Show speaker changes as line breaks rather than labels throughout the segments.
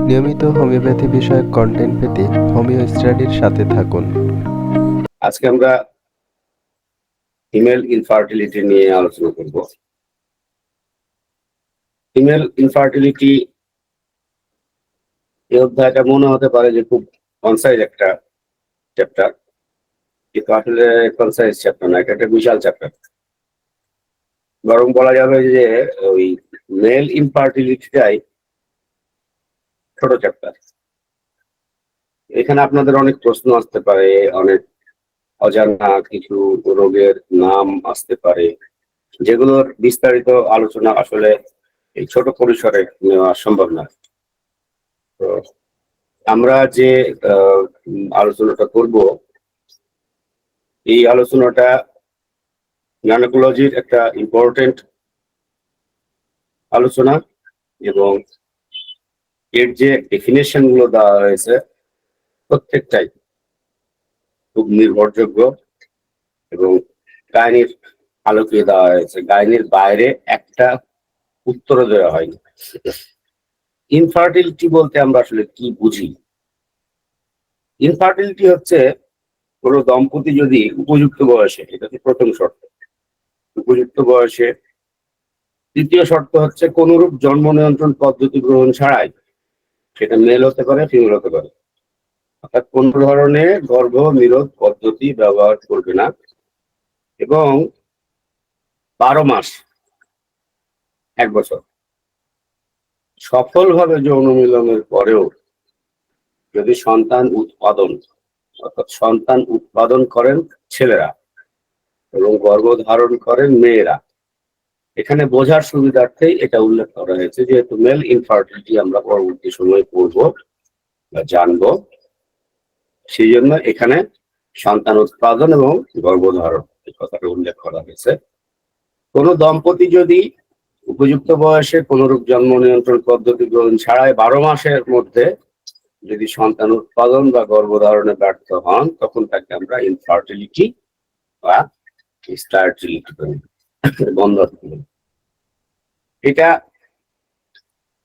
নিয়মিত হোমিওপ্যাথি বিষয়ক কন্টেন্ট পেতে হোমিও স্টাডির সাথে থাকুন।
আজকে আমরা ফিমেল ইনফার্টিলিটি নিয়ে আলোচনা করব। ফিমেল ইনফার্টিলিটি এই অধ্যায়টা মনে হতে পারে যে খুব কনসাইজ একটা চ্যাপ্টার, কিন্তু আসলে কনসাইজ চ্যাপ্টার না, এটা একটা বিশাল চ্যাপ্টার। বরং বলা যাবে যে ওই মেল ইনফার্টিলিটিটাই ছোট চ্যাপ্টার। এখানে আপনাদের অনেক প্রশ্ন আসতে পারে, অনেক অজানা কিছু রোগের নাম আসতে পারে, যেগুলোর বিস্তারিত আলোচনা আসলে এই ছোট পরিসরে নেওয়া সম্ভব না। তো আমরা যে আলোচনাটা করব, এই আলোচনাটা গাইনোকোলজির একটা ইম্পর্টেন্ট আলোচনা, এবং এর যে ডেফিনেশন গুলো দেওয়া হয়েছে প্রত্যেকটাই খুব নির্ভরযোগ্য এবং গাইনির আলোকে দেওয়া হয়েছে। গাইনির বাইরে একটা উত্তর দেওয়া হয়নি। ইনফার্টিলিটি বলতে আমরা আসলে কি বুঝি? ইনফার্টিলিটি হচ্ছে কোনো দম্পতি যদি উপযুক্ত বয়সে, এটা হচ্ছে প্রথম শর্ত, উপযুক্ত বয়সে। দ্বিতীয় শর্ত হচ্ছে কোনরূপ জন্ম নিয়ন্ত্রণ পদ্ধতি গ্রহণ ছাড়াই, সেটা মেল হতে পারে ফিমেল হতে পারে, অর্থাৎ কোন ধরনের গর্ভ নিরোধ পদ্ধতি ব্যবহার করবে না, এবং 12 মাস, 1 বছর সফলভাবে যৌন মিলনের পরেও যদি সন্তান উৎপাদন, অর্থাৎ সন্তান উৎপাদন করেন ছেলেরা এবং গর্ভধারণ করেন মেয়েরা। এখানে বোঝার সুবিধার্থেই এটা উল্লেখ করা হয়েছে, যেহেতু মেল ইনফার্টিলিটি আমরা পরবর্তী সময়ে পড়ব বা জানবো, সেই জন্য এখানে সন্তান উৎপাদন এবং গর্ভধারণ এই কথাটা উল্লেখ করা হয়েছে। কোন দম্পতি যদি উপযুক্ত বয়সে কোনরূপ জন্ম নিয়ন্ত্রণ পদ্ধতি গ্রহণ ছাড়াই 12 মাসের মধ্যে যদি সন্তান উৎপাদন বা গর্ভধারণে ব্যর্থ হন, তখন তাকে আমরা ইনফার্টিলিটি বা স্টারটিলিটি বন্ধ্যত্ব বলি। এটা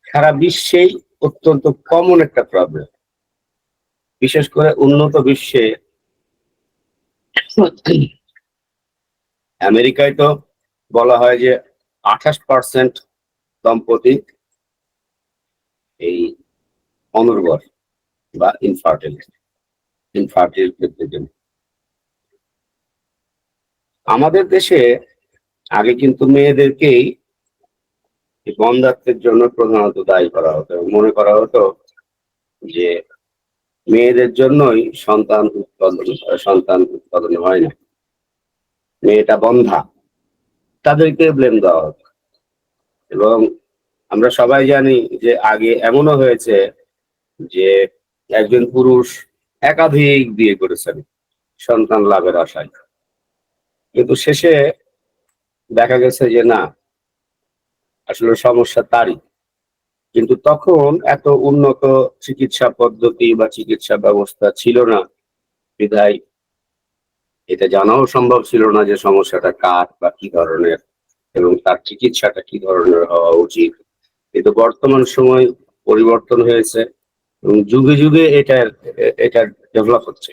সারা বিশ্বেই অত্যন্ত কমন একটা প্রবলেম। বিশেষ করে উন্নত বিশ্বে, আমেরিকায় তো বলা হয় যে 28% দম্পতি এই অনুর্বর বা ইনফার্টিল। আমাদের দেশে আগে কিন্তু মেয়েদেরকেই বন্ধ্যাত্বের জন্য প্রধানত দায়ী করা হতো, মনে করা হতো যে মেয়েদের জন্যই সন্তান উৎপাদন হয় না, মেয়েটা বন্ধা, তাদেরকে ব্লেম দেওয়া হতো। এবং আমরা সবাই জানি যে আগে এমনও হয়েছে যে একজন পুরুষ একাধিক বিয়ে করেছেন সন্তান লাভের আশায়, কিন্তু শেষে দেখা গেছে যে না, আসলে সমস্যা তারই। কিন্তু তখন এত উন্নত চিকিৎসা পদ্ধতি বা চিকিৎসা ব্যবস্থা ছিল না, বিধায় এটা জানাও সম্ভব ছিল না যে সমস্যাটা কার বা কি ধরনের এবং তার চিকিৎসাটা কি ধরনের হওয়া উচিত। কিন্তু বর্তমান সময় পরিবর্তন হয়েছে এবং যুগে যুগে এটা ডেভেলপ হচ্ছে।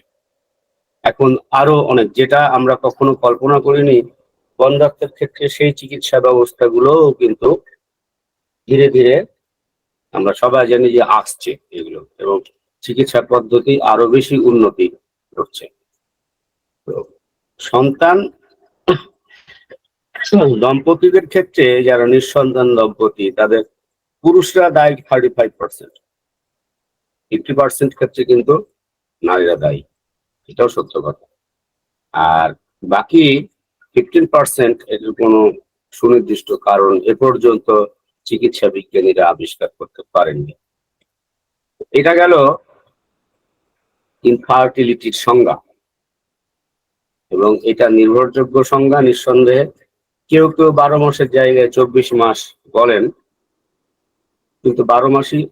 এখন আরো অনেক, যেটা আমরা কখনো কল্পনা করিনি, বন্ধ্যাত্বের ক্ষেত্রে সেই চিকিৎসা ব্যবস্থাগুলোও কিন্তু ধীরে ধীরে আমরা সবাই জানি যে আসছে এগুলো, এবং চিকিৎসা পদ্ধতি আরো বেশি উন্নতি করছে। তো সন্তান দম্পতিদের ক্ষেত্রে, যারা নিঃসন্তান দম্পতি, তাদের পুরুষরা দায়ী 35%, 50% ক্ষেত্রে কিন্তু নারীরা দায়ী, এটাও সত্য কথা। আর বাকি 15% এর কোনো সুনির্দিষ্ট কারণ এ পর্যন্ত চিকিৎসা বিজ্ঞানীরা আবিষ্কার করতে পারেননি। এটা গেল ইনফার্টিলিটির সংজ্ঞা, এবং এটা নির্ভরযোগ্য সংজ্ঞা নিঃসন্দেহে। কেউ কেউ 12 মাসের জায়গায় 24 মাস বলেন, কিন্তু 12 মাসই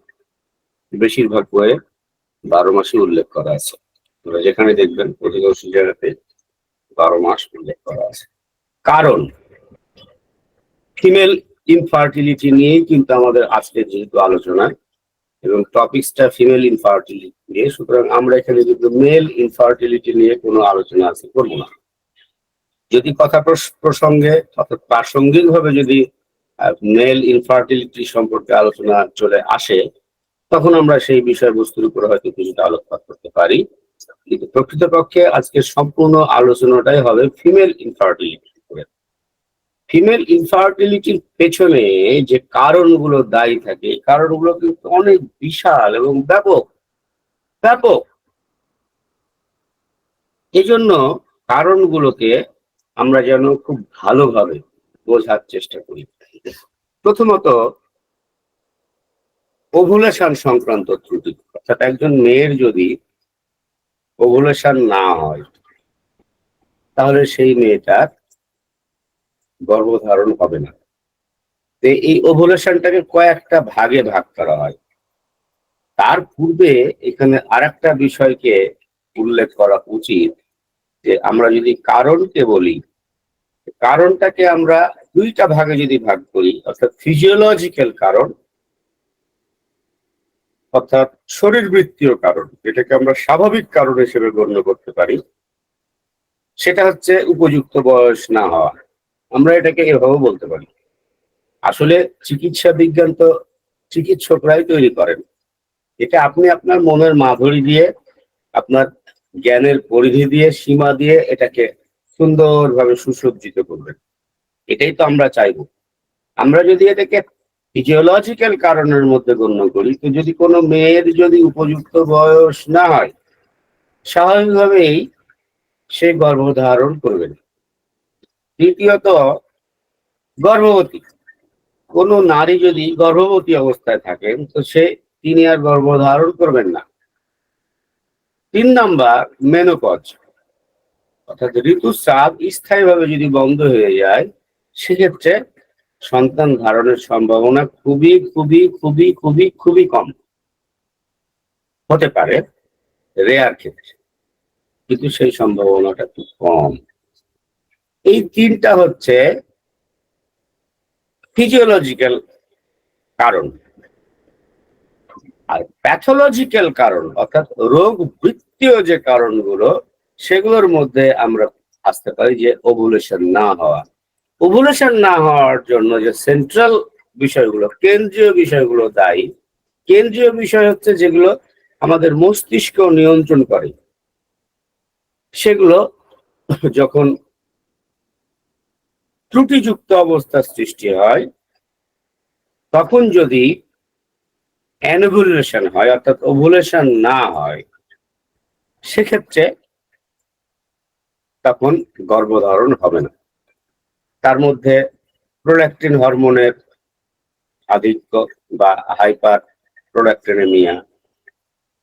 বেশিরভাগ বইয়ে 12 মাসই উল্লেখ করা আছে। যেখানে দেখবেন অধিকাংশ জায়গাতে 12 মাস উল্লেখ করা আছে। কারণ ফিমেল ইনফার্টিলিটি নিয়েই কিন্তু আমাদের আজকে যেহেতু আলোচনা, এবং টপিকসটা ফিমেল ইনফার্টিলিটি নিয়ে, সুতরাং আমরা এখানে কিন্তু মেল ইনফার্টিলিটি নিয়ে কোনো আলোচনা আছে করবো না। যদি কথা প্রসঙ্গে অর্থাৎ প্রাসঙ্গিক ভাবে যদি মেল ইনফার্টিলিটি সম্পর্কে আলোচনা চলে আসে, তখন আমরা সেই বিষয়বস্তুর উপর হয়তো কিছুটা আলোকপাত করতে পারি, কিন্তু প্রকৃতপক্ষে আজকের সম্পূর্ণ আলোচনাটাই হবে ফিমেল ইনফার্টিলিটি। ফিমেল ইনফার্টিলিটির পেছনে যে কারণগুলো দায়ী থাকে, কারণগুলো কিন্তু অনেক বিশাল এবং ব্যাপক ব্যাপক। এই জন্য কারণগুলোকে আমরা যেন খুব ভালোভাবে বোঝার চেষ্টা করি। প্রথমত, ওভুলেশন সংক্রান্ত ত্রুটি, অর্থাৎ একজন মেয়ের যদি ওভুলেশন না হয় তাহলে সেই মেয়েটার গর্ভধারণ হবে না। এই ওভুলেশনটাকে কয়েকটা ভাগে ভাগ করা হয়। তার পূর্বে এখানে আরেকটা বিষয়কে উল্লেখ করা উচিত যে আমরা যদি কারণকে বলি, কারণটাকে আমরা দুইটা ভাগে যদি ভাগ করি, অর্থাৎ ফিজিওলজিক্যাল কারণ অর্থাৎ শরীরবৃত্তীয় কারণ, যেটাকে আমরা স্বাভাবিক কারণ হিসেবে গণ্য করতে পারি, সেটা হচ্ছে উপযুক্ত বয়স না হওয়া। আমরা এটাকে এভাবে বলতে পারি। আসলে চিকিৎসা বিজ্ঞান তো চিকিৎসকরাই তৈরি করেন। এটা আপনি আপনার মনের মাধুরী দিয়ে, আপনার জ্ঞানের পরিধি দিয়ে, সীমা দিয়ে এটাকে সুন্দরভাবে সুসজ্জিত করবেন। এটাই তো আমরা চাইবো। আমরা যদি এটাকে ফিজিওলজিক্যাল কারণের মধ্যে গণ্য করি, তো যদি কোনো মেয়ের যদি উপযুক্ত বয়স না হয়, স্বাভাবিকভাবেই সে গর্ভধারণ করবে না। দ্বিতীয়ত, গর্ভবতী কোনো নারী যদি গর্ভবতী অবস্থায় থাকেন তো তিনি আর গর্ভধারণ করবেন না। 3 নাম্বার, মেনোপজ অর্থাৎ ঋতুস্রাব স্থায়ীভাবে যদি বন্ধ হয়ে যায়, সেক্ষেত্রে সন্তান ধারণের সম্ভাবনা খুবই খুবই খুবই খুবই খুবই কম হতে পারে, রেয়ার ক্ষেত্রে, কিন্তু সেই সম্ভাবনাটা খুব কম। এই 3টা হচ্ছে ফিজিওলজিক্যাল কারণ। আর প্যাথোলজিক্যাল কারণ অর্থাৎ রোগ বৃত্তীয় যে কারণগুলো, সেগুলোর মধ্যে আমরা আসতে পারি যে ওভুলেশন না হওয়া। ওভুলেশন না হওয়ার জন্য যে সেন্ট্রাল বিষয়গুলো, কেন্দ্রীয় বিষয়গুলো দায়ী, কেন্দ্রীয় বিষয় হচ্ছে যেগুলো আমাদের মস্তিষ্ক নিয়ন্ত্রণ করে, সেগুলো যখন ত্রুটিযুক্ত অবস্থার সৃষ্টি হয়, তখন যদি অ্যানোভুলেশন হয় অর্থাৎ ওভুলেশন না হয়, সেক্ষেত্রে তখন গর্ভধারণ হবে না। তার মধ্যে প্রোল্যাক্টিন হরমোনের আধিক্য বা হাইপার প্রোল্যাক্টিনেমিয়া,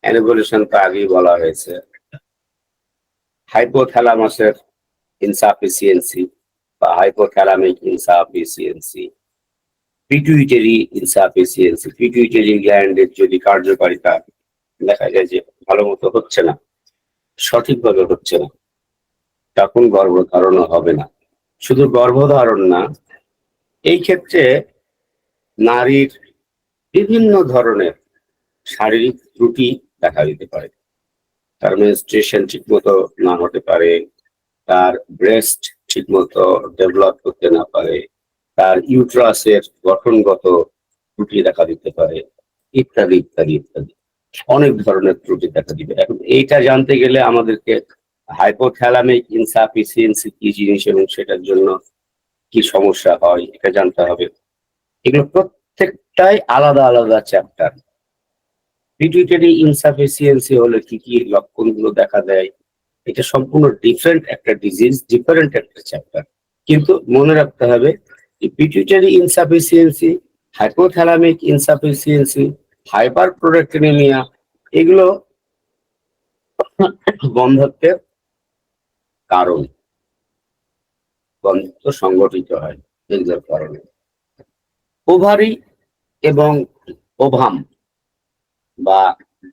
অ্যানোভুলেশন তো আগেই বলা হয়েছে, হাইপোথ্যালামাসের ইনসাফিসিয়েন্সি বা hypothalamic insufficiency, pituitary insufficiency, pituitary গ্ল্যান্ডের যদি কার্যকারিতা দেখা যায় যে ভালো মতো হচ্ছে না, সঠিকভাবে হচ্ছে না, তখন গর্ভধারণ হবে না। শুধু গর্ভধারণ না, এই ক্ষেত্রে নারীর বিভিন্ন ধরনের শারীরিক ত্রুটি দেখা দিতে পারে। তার মেনস্ট্রুয়েশন ঠিক মতো না হতে পারে, তার ব্রেস্ট ঠিক মতো ডেভেলপ করতে না পারে, তার ইউট্রাসের গঠনগত ত্রুটি দেখা দিতে পারে, ইত্যাদি ইত্যাদি ইত্যাদি অনেক ধরনের ত্রুটি দেখা দিবে। এখন এইটা জানতে গেলে আমাদেরকে হাইপোথ্যালামিক ইনসাফিসিয়েন্সি কি জিনিস এবং সেটার জন্য কি সমস্যা হয় এটা জানতে হবে। এগুলো প্রত্যেকটাই আলাদা আলাদা চ্যাপ্টার। পিটুইটারি ইনসাফিসিয়েন্সি হলে কি কি লক্ষণগুলো দেখা দেয়, এটা সম্পূর্ণ ডিফারেন্ট একটা ডিজিজ, ডিফারেন্ট একটা চ্যাপ্টার। কিন্তু মনে রাখতে হবে pituitary insufficiency, hypothalamic insufficiency, hyperprolactinaemia, এগুলো বন্ধ্যত্বের কারণ, বন্ধ্যত্ব সংগঠিত হয় এগুলোর কারণে। ওভারি এবং ওভাম বা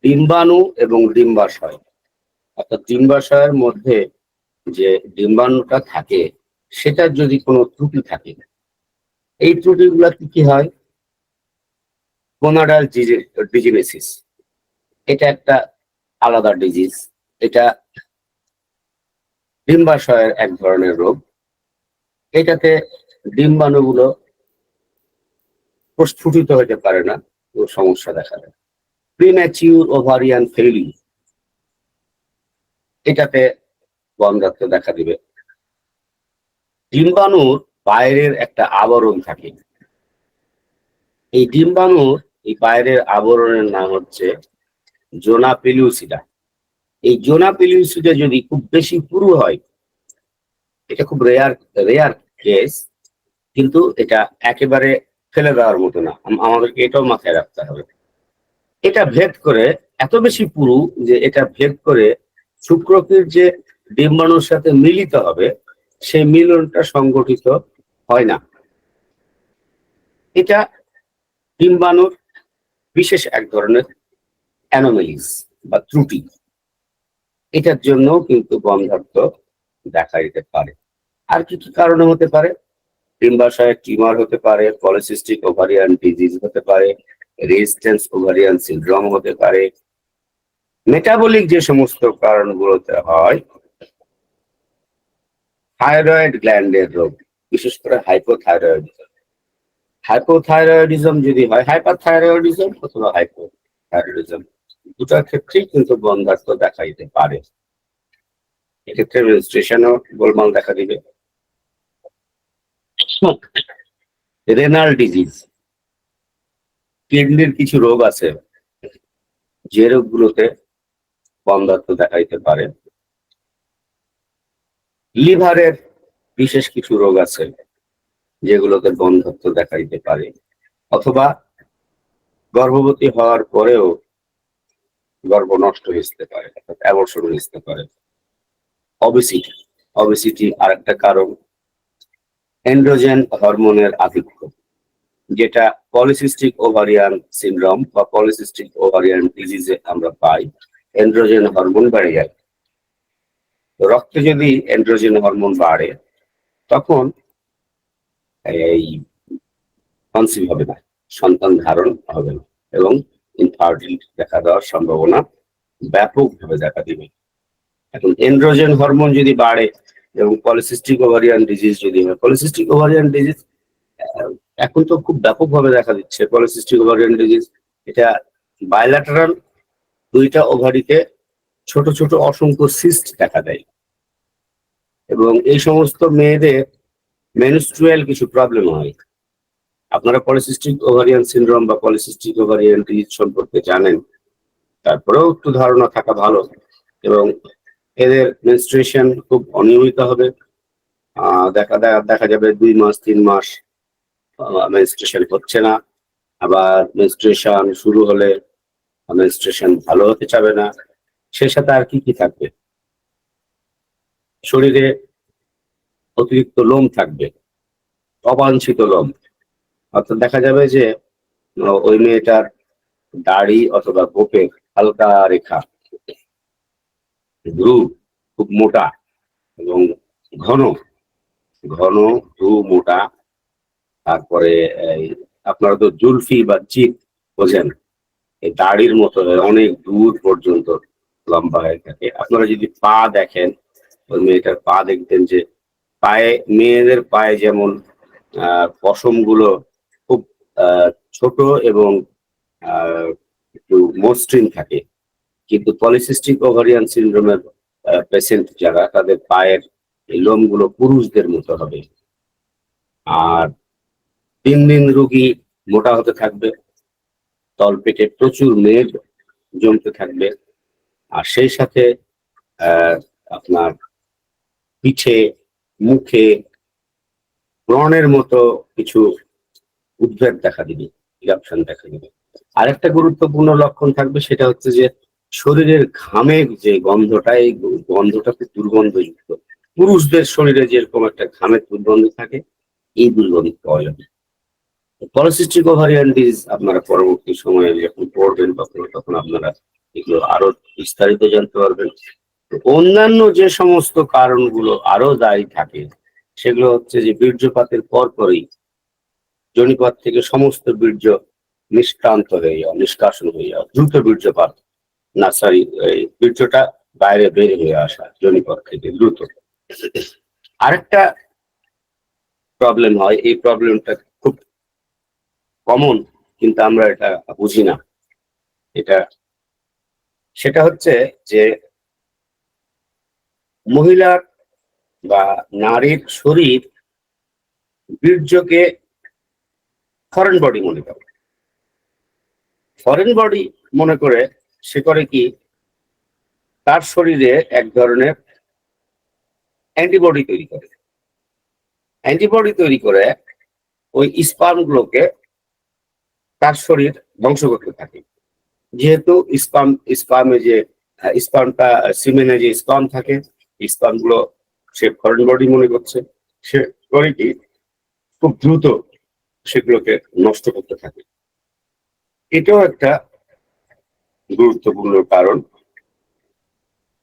ডিম্বাণু এবং ডিম্বাশয়, অর্থাৎ ডিম্বাশয়ের মধ্যে যে ডিম্বাণুটা থাকে সেটার যদি কোনো ত্রুটি থাকে, এই ত্রুটিগুলো কি কি হয়? গোনাডাল ডিজিনেসিস, এটা একটা আলাদা ডিজিজ। এটা ডিম্বাশয়ের এক ধরনের রোগ। এটাতে ডিম্বাণুগুলো প্রস্ফুটিত হতে পারে না, ও সমস্যা দেখা দেয়। প্রিম্যাচিউর ওভারিয়ান ফেইলিউর, এটাতে বন্ধ্যাত্ব দেখা দিবে। ডিম্বাণুর বাইরের একটা আবরণ থাকে, এই ডিম্বাণুর এই বাইরের আবরণের নাম হচ্ছে জোনা পেলিউসিডা। এই জোনা পেলিউসিডা যদি খুব বেশি পুরু হয়, এটা খুব রেয়ার রেয়ার কেস, কিন্তু এটা একেবারে ফেলে দেওয়ার মতো না, আমাদেরকে এটাও মাথায় রাখতে হবে। এটা ভেদ করে এত বেশি পুরু যে এটা ভেদ করে শুক্রকীর যে ডিম্বাণুর সাথে মিলিত হবে, সেই মিলনটা সংগঠিত হয় না। এটা ডিম্বাণুর বিশেষ এক ধরনের অ্যানোমেলিস বা ত্রুটি। এটার জন্য কিন্তু বন্ধ্যাত্ব দেখা দিতে পারে। আর কি কি কারণে হতে পারে? ডিম্বাশয়ে টিউমার হতে পারে, পলিসিস্টিক ওভারিয়ান ডিজিজ হতে পারে, রেজিস্ট্যান্স ওভারিয়ান সিনড্রোম হতে পারে। মেটাবলিক যে সমস্ত কারণগুলোতে হয়, থাইরয়েড গ্ল্যান্ডের রোগ, বিশেষ করে হাইপোথাইরয়েডিজম। হাইপোথাইরয়েডিজম যদি হয়, হাইপারথাইরয়েডিজম অথবা হাইপোথাইরয়েডিজম, দুটার ক্ষেত্রেই কিন্তু বন্ধ্যাত্ব দেখা দিতে পারে। এক্ষেত্রে মেনস্ট্রুয়েশনও গোলমাল দেখা দিবে। রেনাল ডিজিজ, কিডনির কিছু রোগ আছে যে রোগগুলোতে বন্ধ্যাত্ব দেখা দিতে পারে। লিভারের বিশেষ কিছু রোগ আছে যেগুলোতে বন্ধ্যাত্ব দেখা দিতে পারে, অথবা গর্ভবতী হওয়ার পরেও গর্ভ নষ্ট হয়ে যেতে পারে, অ্যাবর্শন হয়ে যেতে পারে। অবেসিটি, অবেসিটি আরেকটা কারণ। এন্ড্রোজেন হরমোনের আধিক্য, যেটা পলিসিস্টিক ওভারিয়ান সিনড্রোম বা পলিসিস্টিক ওভারিয়ান ডিজিজে আমরা পাই। এন্ড্রোজেন হরমোন বেড়ে যায়। রক্তে যদি এন্ড্রোজেন হরমোন বাড়ে, তখন এই কনসিভ হবে না, সন্তান ধারণ হবে না, এবং ইনফার্টিলিটি দেখা দেওয়ার সম্ভাবনা ব্যাপকভাবে দেখা দিবে। এখন এন্ড্রোজেন হরমোন যদি বাড়ে এবং পলিসিস্টিক ওভারিয়ান ডিজিজ যদি হয়, পলিসিস্টিক ওভারিয়ান ডিজিজ এখন তো খুব ব্যাপকভাবে দেখা দিচ্ছে। পলিসিস্টিক ওভারিয়ান ডিজিজ এটা বায়োল্যাটারাল, দুইটা ওভারিতে ছোট ছোট অসংখ্য সিস্ট দেখা দেয়, এবং এই সমস্ত মেয়েদের মেনস্ট্রুয়াল কিছু প্রবলেম হয়। আপনারা পলিসিস্টিক ওভারিয়ান সিনড্রোম বা পলিসিস্টিক ওভারিয়ান ডিজিজ সম্পর্কে জানেন, তারপরেও একটু ধারণা থাকা ভালো। এবং এদের মেনস্ট্রুয়েশন খুব অনিয়মিত হবে। দেখা যাবে 2 মাস 3 মাস মেনস্ট্রুয়েশন হচ্ছে না, আবার মেনস্ট্রুয়েশন শুরু হলে মেনস্ট্রুয়েশন ভালো হতে চাবে না। সে সাথে আর কি কি থাকবে? শরীরে অতিরিক্ত লোম থাকবে, অবাঞ্ছিত লোম। অর্থাৎ দেখা যাবে যে ওই মেয়েটার দাড়ি অথবা গোপে হালকা রেখা, ভ্রু খুব মোটা এবং ঘন ঘন ভ্রু মোটা। তারপরে আপনারা তো জুলফি বা চিপ বোঝেন, এই দাড়ির মতো অনেক দূর পর্যন্ত লম্বা হয়ে থাকে। আপনারা যদি পা দেখেন, ওই মেয়েটার পা দেখবেন যে মেয়েদের পায়ে যেমন পশম গুলো খুব ছোট এবং একটু মসৃণ থাকে, কিন্তু পলিসিস্টিক ওভারিয়ান সিনড্রোমের পেশেন্ট যারা, তাদের পায়ের এই লোমগুলো পুরুষদের মতো হবে। আর দিন দিন রোগী মোটা হতে থাকবে, তলপেটে প্রচুর মেদ জমতে থাকবে, আর সেই সাথে আপনার পিঠে মুখে ব্রণের মতো কিছু উদ্বেগ দেখা দিবে, ইরাপশন দেখা দিবে। আরেকটা গুরুত্বপূর্ণ লক্ষণ থাকবে, সেটা হচ্ছে যে শরীরের ঘামের যে গন্ধটা, এই গন্ধটা খুব দুর্গন্ধযুক্ত। পুরুষদের শরীরে যেরকম একটা ঘামের দুর্গন্ধ থাকে, এই দুর্গন্ধ পাওয়া যাবে। পলিসিস্টিক ওভারিয়ান ডিজিজ আপনারা পরবর্তী সময়ে যখন পড়বেন তখন আপনারা এগুলো আরো বিস্তারিত জানতে পারবেন। অন্যান্য যে সমস্ত কারণগুলো আরো দায়ী থাকে, সেগুলো হচ্ছে যে বীর্যপাতের পরপরই যোনিপথ থেকে সমস্ত বীর্য নিষ্ক্রান্ত হয়ে যাওয়া, নিষ্কাশন হয়ে যাওয়া, দ্রুত বীর্যপাত, না সরি, এই বীর্যটা বাইরে বের হয়ে আসা যোনিপথ থেকে দ্রুত। আরেকটা প্রবলেম হয়, এই প্রবলেমটা খুব কমন, কিন্তু আমরা এটা বুঝি না। সেটা হচ্ছে যে মহিলার বা নারীর শরীর বীর্যকে ফরেন বডি মনে করে। ফরেন বডি মনে করে সে করে কি, তার শরীরে এক ধরনের অ্যান্টিবডি তৈরি করে। অ্যান্টিবডি তৈরি করে ওই স্পার্ম গুলোকে তার শরীর ধ্বংস করতে থাকে। যেহেতু স্পার্মে যে স্পার্মটা, সিমেনে যে স্পার্ম থাকে, স্পার্ম গুলো সে ফরেন বডি মনে করছে, সে করে কি খুব দ্রুত সেগুলোকে নষ্ট করতে থাকে। এটাও একটা গুরুত্বপূর্ণ কারণ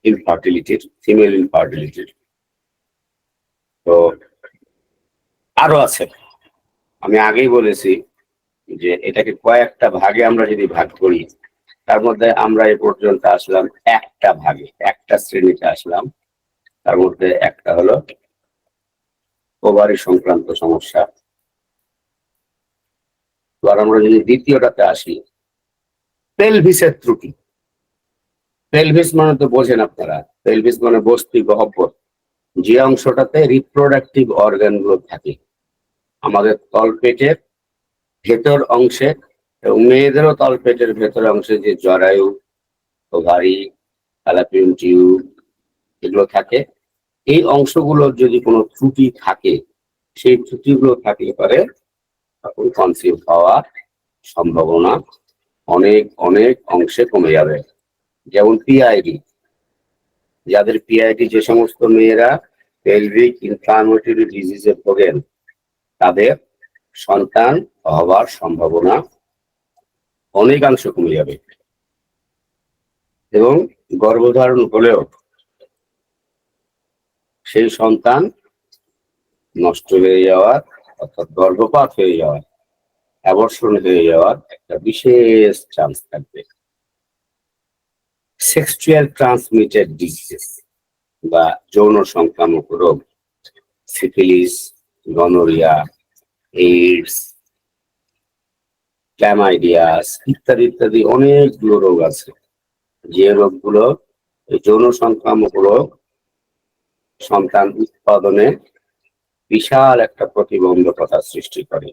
ইনফার্টিলিটির, ফিমেল ইনফার্টিলিটির। তো আরো আছে, আমি আগেই বলেছি যে এটাকে কয়েকটা ভাগে আমরা যদি ভাগ করি, তার মধ্যে আমরা এ পর্যন্ত আসলাম একটা ভাগে, একটা শ্রেণীতে আসলাম। তার মধ্যে একটা হলো ওভারি সংক্রান্ত সমস্যা। এবার আমরা যদি দ্বিতীয়টাতে আসি, পেলভিসের ত্রুটি। পেলভিস মানে তো বোঝেন আপনারা, পেলভিস মানে বস্তি গহ্বর, যে অংশটাতে রিপ্রোডাক্টিভ অর্গান গুলো থাকে আমাদের তলপেটের ভেতর অংশে, এবং মেয়েদেরও তলপেটের ভেতর অংশে যে জরায়ু, ওভারি, ফ্যালাপিয়ান টিউব এগুলো থাকে। এই অংশগুলোর যদি কোনো ত্রুটি থাকে, সেই ত্রুটিগুলো থাকলে পারে তখন কনসিভ হওয়ার সম্ভাবনা অনেক অনেক অংশে কমে যাবে। যেমন পিআইডি, যাদের পিআইডি, যে সমস্ত মেয়েরা পেলভিক ইনফ্লামেটরি ডিজিজে ভোগেন, তাদের সন্তান হওয়ার সম্ভাবনা অনেকাংশ কমে যাবে। এবং গর্ভধারণ হলেও সেই সন্তান নষ্ট হয়ে যাওয়ার, অর্থাৎ গর্ভপাত হয়ে যাওয়ার, অ্যাবর্শন হয়ে যাওয়ার একটা বিশেষ চান্স থাকবে। সেক্সুয়াল ট্রান্সমিটেড ডিজিজ বা যৌন সংক্রামক রোগ, সিফিলিস, গনোরিয়া, এইডস, ক্ল্যামাইডিয়াস ইত্যাদি ইত্যাদি অনেকগুলো রোগ আছে, যে রোগগুলো, যৌন সংক্রামক রোগ সন্তান উৎপাদনে বিশাল একটা প্রতিবন্ধকতা সৃষ্টি করে।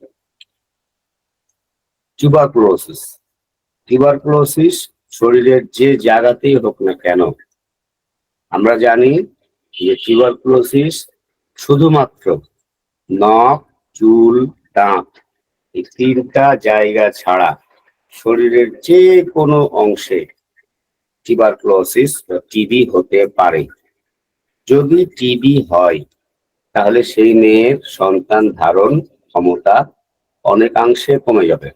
টিউবারকুলোসিস, টিউবারকুলোসিস শরীরের যে জায়গাতেই হোক না কেন, আমরা জানি যে টিউবারকুলোসিস শুধুমাত্র নখ, চুল, দাঁত এই তিনটা জায়গা ছাড়া শরীরের যে কোনো অংশে টিউবারকুলোসিস বা টিবি হতে পারে। যদি টিবি হয় তাহলে সেই মেয়ের সন্তান ধারণ ক্ষমতা অনেকাংশে কমে যাবে,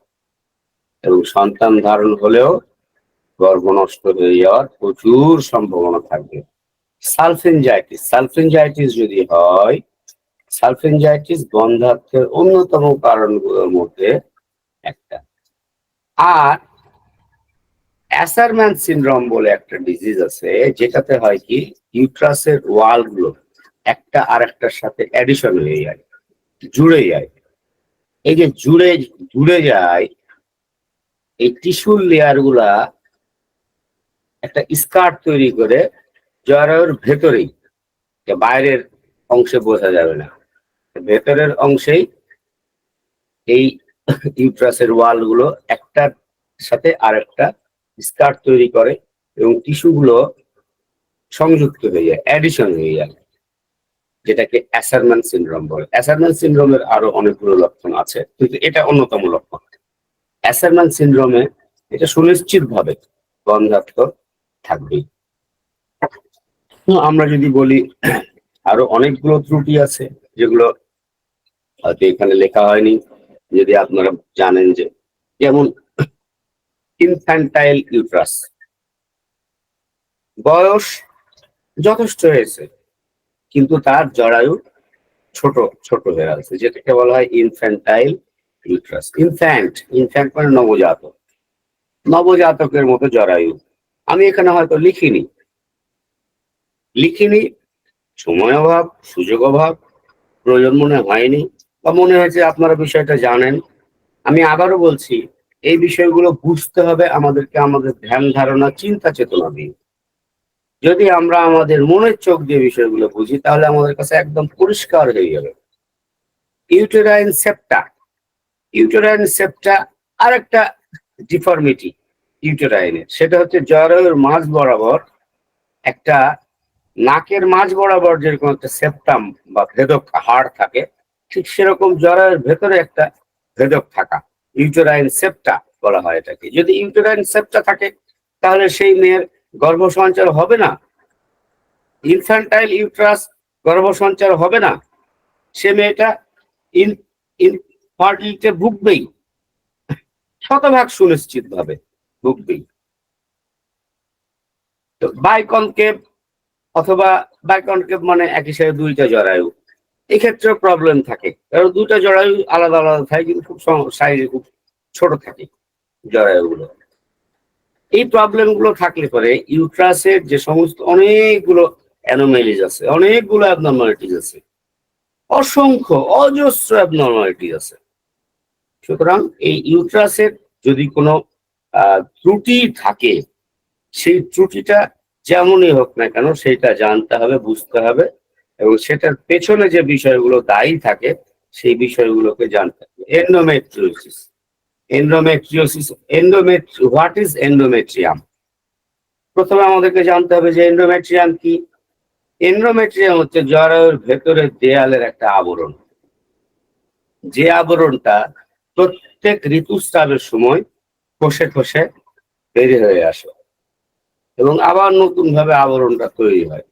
এবং সন্তান ধারণ হলেও গর্ভ নষ্ট হয়ে যাওয়ার প্রচুর সম্ভাবনা থাকবে। সালফিনজাইটিস, সালফিনজাইটিস যদি হয়, সালফিনজাইটিস বন্ধ্যাত্বের অন্যতম কারণগুলোর মধ্যে একটা। আর অ্যাসারম্যান সিনড্রোম বলে একটা ডিজিজ আছে, যেটাতে হয় কি ইউট্রাসের ওয়াল গুলো একটা আরেকটার সাথে অ্যাডিশন হয়ে যায়, জুড়ে যায়। এই যে জুড়ে জুড়ে যায়, এই টিস্যুর লেয়ার গুলা একটা স্কার্ট তৈরি করে জরায়ুর ভেতরেই, বাইরের অংশে বোঝা যাবে না, ভেতরের অংশেই এই ইউট্রাসের ওয়াল গুলো একটার সাথে আরেকটা স্কার্ট তৈরি করে, এবং টিস্যু গুলো সংযুক্ত হয়ে যায়, অ্যাডিশন হয়ে যায়, যেটাকে অ্যাসারম্যান সিনড্রোম বলে। অ্যাসারম্যান সিনড্রোমের আরো অনেকগুলো লক্ষণ আছে, কিন্তু এটা অন্যতম লক্ষণ। অ্যাসারম্যান সিনড্রোমে এটা সুনিশ্চিত ভাবে বন্ধ্যাত্ব থাকবেই। আমরা যদি বলি আরো অনেকগুলো ত্রুটি আছে যেগুলো হয়তো এখানে লেখা হয়নি, যদি আপনারা জানেন, যে যেমন ইনফ্যান্টাইল ইউট্রাস, বয়স যথেষ্ট হয়েছে কিন্তু তার জরায়ু ছোট ছোট হয়ে আছে, যেটাকে বলা হয় ইনফ্যান্টাইল ইউট্রাস। ইনফ্যান্ট মানে নবজাতক, নবজাতকের মতো জরায়ু। আমি এখানে হয়তো লিখিনি, সময় অভাব, সুযোগ অভাব, প্রয়োজন মনে হয়নি, বা মনে হয়েছে আপনারা বিষয়টা জানেন। আমি আবারও বলছি, এই বিষয়গুলো বুঝতে হবে আমাদেরকে, আমাদের ধ্যান ধারণা চিন্তা চেতনা দিয়ে। যদি আমরা আমাদের মনের চোখ দিয়ে বিষয়গুলো বুঝি, তাহলে আমাদের কাছে একদম পরিষ্কার হয়ে যাবে। ইউটেরাইন সেপ্টা, ইউটেরাইন সেপ্টা আর একটা ডিফর্মিটি ইউটেরাইনের, সেটা হচ্ছে জরায়ুর মাঝ বরাবর একটা, নাকের মাঝ বরাবর যেরকম একটা সেপ্টাম বা ভেদক হাড় থাকে, ঠিক সেরকম জরায়ুর ভেতরে একটা ভেদক থাকা, ইউটেরাইন সেপ্টা বলা হয় এটাকে। যদি ইউটেরাইন সেপ্টা থাকে, তাহলে সেই মেয়ের গর্ভসঞ্চার হবে না, ইনফ্যান্টাইল ইউট্রাস, গর্ভসঞ্চার হবে না, সে মেয়েটা ইনফার্টিলিটিতে ভুগবেই, শতভাগ সুনিশ্চিত ভাবে ভুগবেই। তো বাইকনকেভ অথবা বাইকনকেভ মানে একই সাথে দুইটা জরায়ু, এক্ষেত্রে প্রবলেম থাকে, কারণ দুইটা জরায়ু আলাদা আলাদা থাকে, কিন্তু খুব সাইজে খুব ছোট থাকে জরায়ুগুলো। এই প্রবলেম গুলো থাকলে পরে ইউট্রাসের যে সমস্ত অনেকগুলো অ্যানোমেলিজ আছে, অনেকগুলো অ্যাবনর্মালিটিস আছে, অসংখ্য অজস্র অ্যাবনর্মালিটিস আছে। সুতরাং এই ইউট্রাসের যদি কোনো ত্রুটি থাকে, সেই ত্রুটিটা যেমনই হোক না কেন সেটা জানতে হবে, বুঝতে হবে, এবং সেটার পেছনে যে বিষয়গুলো দায়ী থাকে সেই বিষয়গুলোকে জানতে হবে। Endometriosis, what is endometrium? প্রথমে আমাদেরকে জানতে হবে যে এন্ডোমেট্রিয়াম কি। এন্ডোমেট্রিয়াম হচ্ছে জরায়ুর ভেতরের দেয়ালের একটা আবরণ, যে আবরণটা প্রত্যেক ঋতুস্রাবের সময় খসে খসে বেরিয়ে হয়ে আসে এবং আবার নতুন ভাবে আবরণটা তৈরি হয়।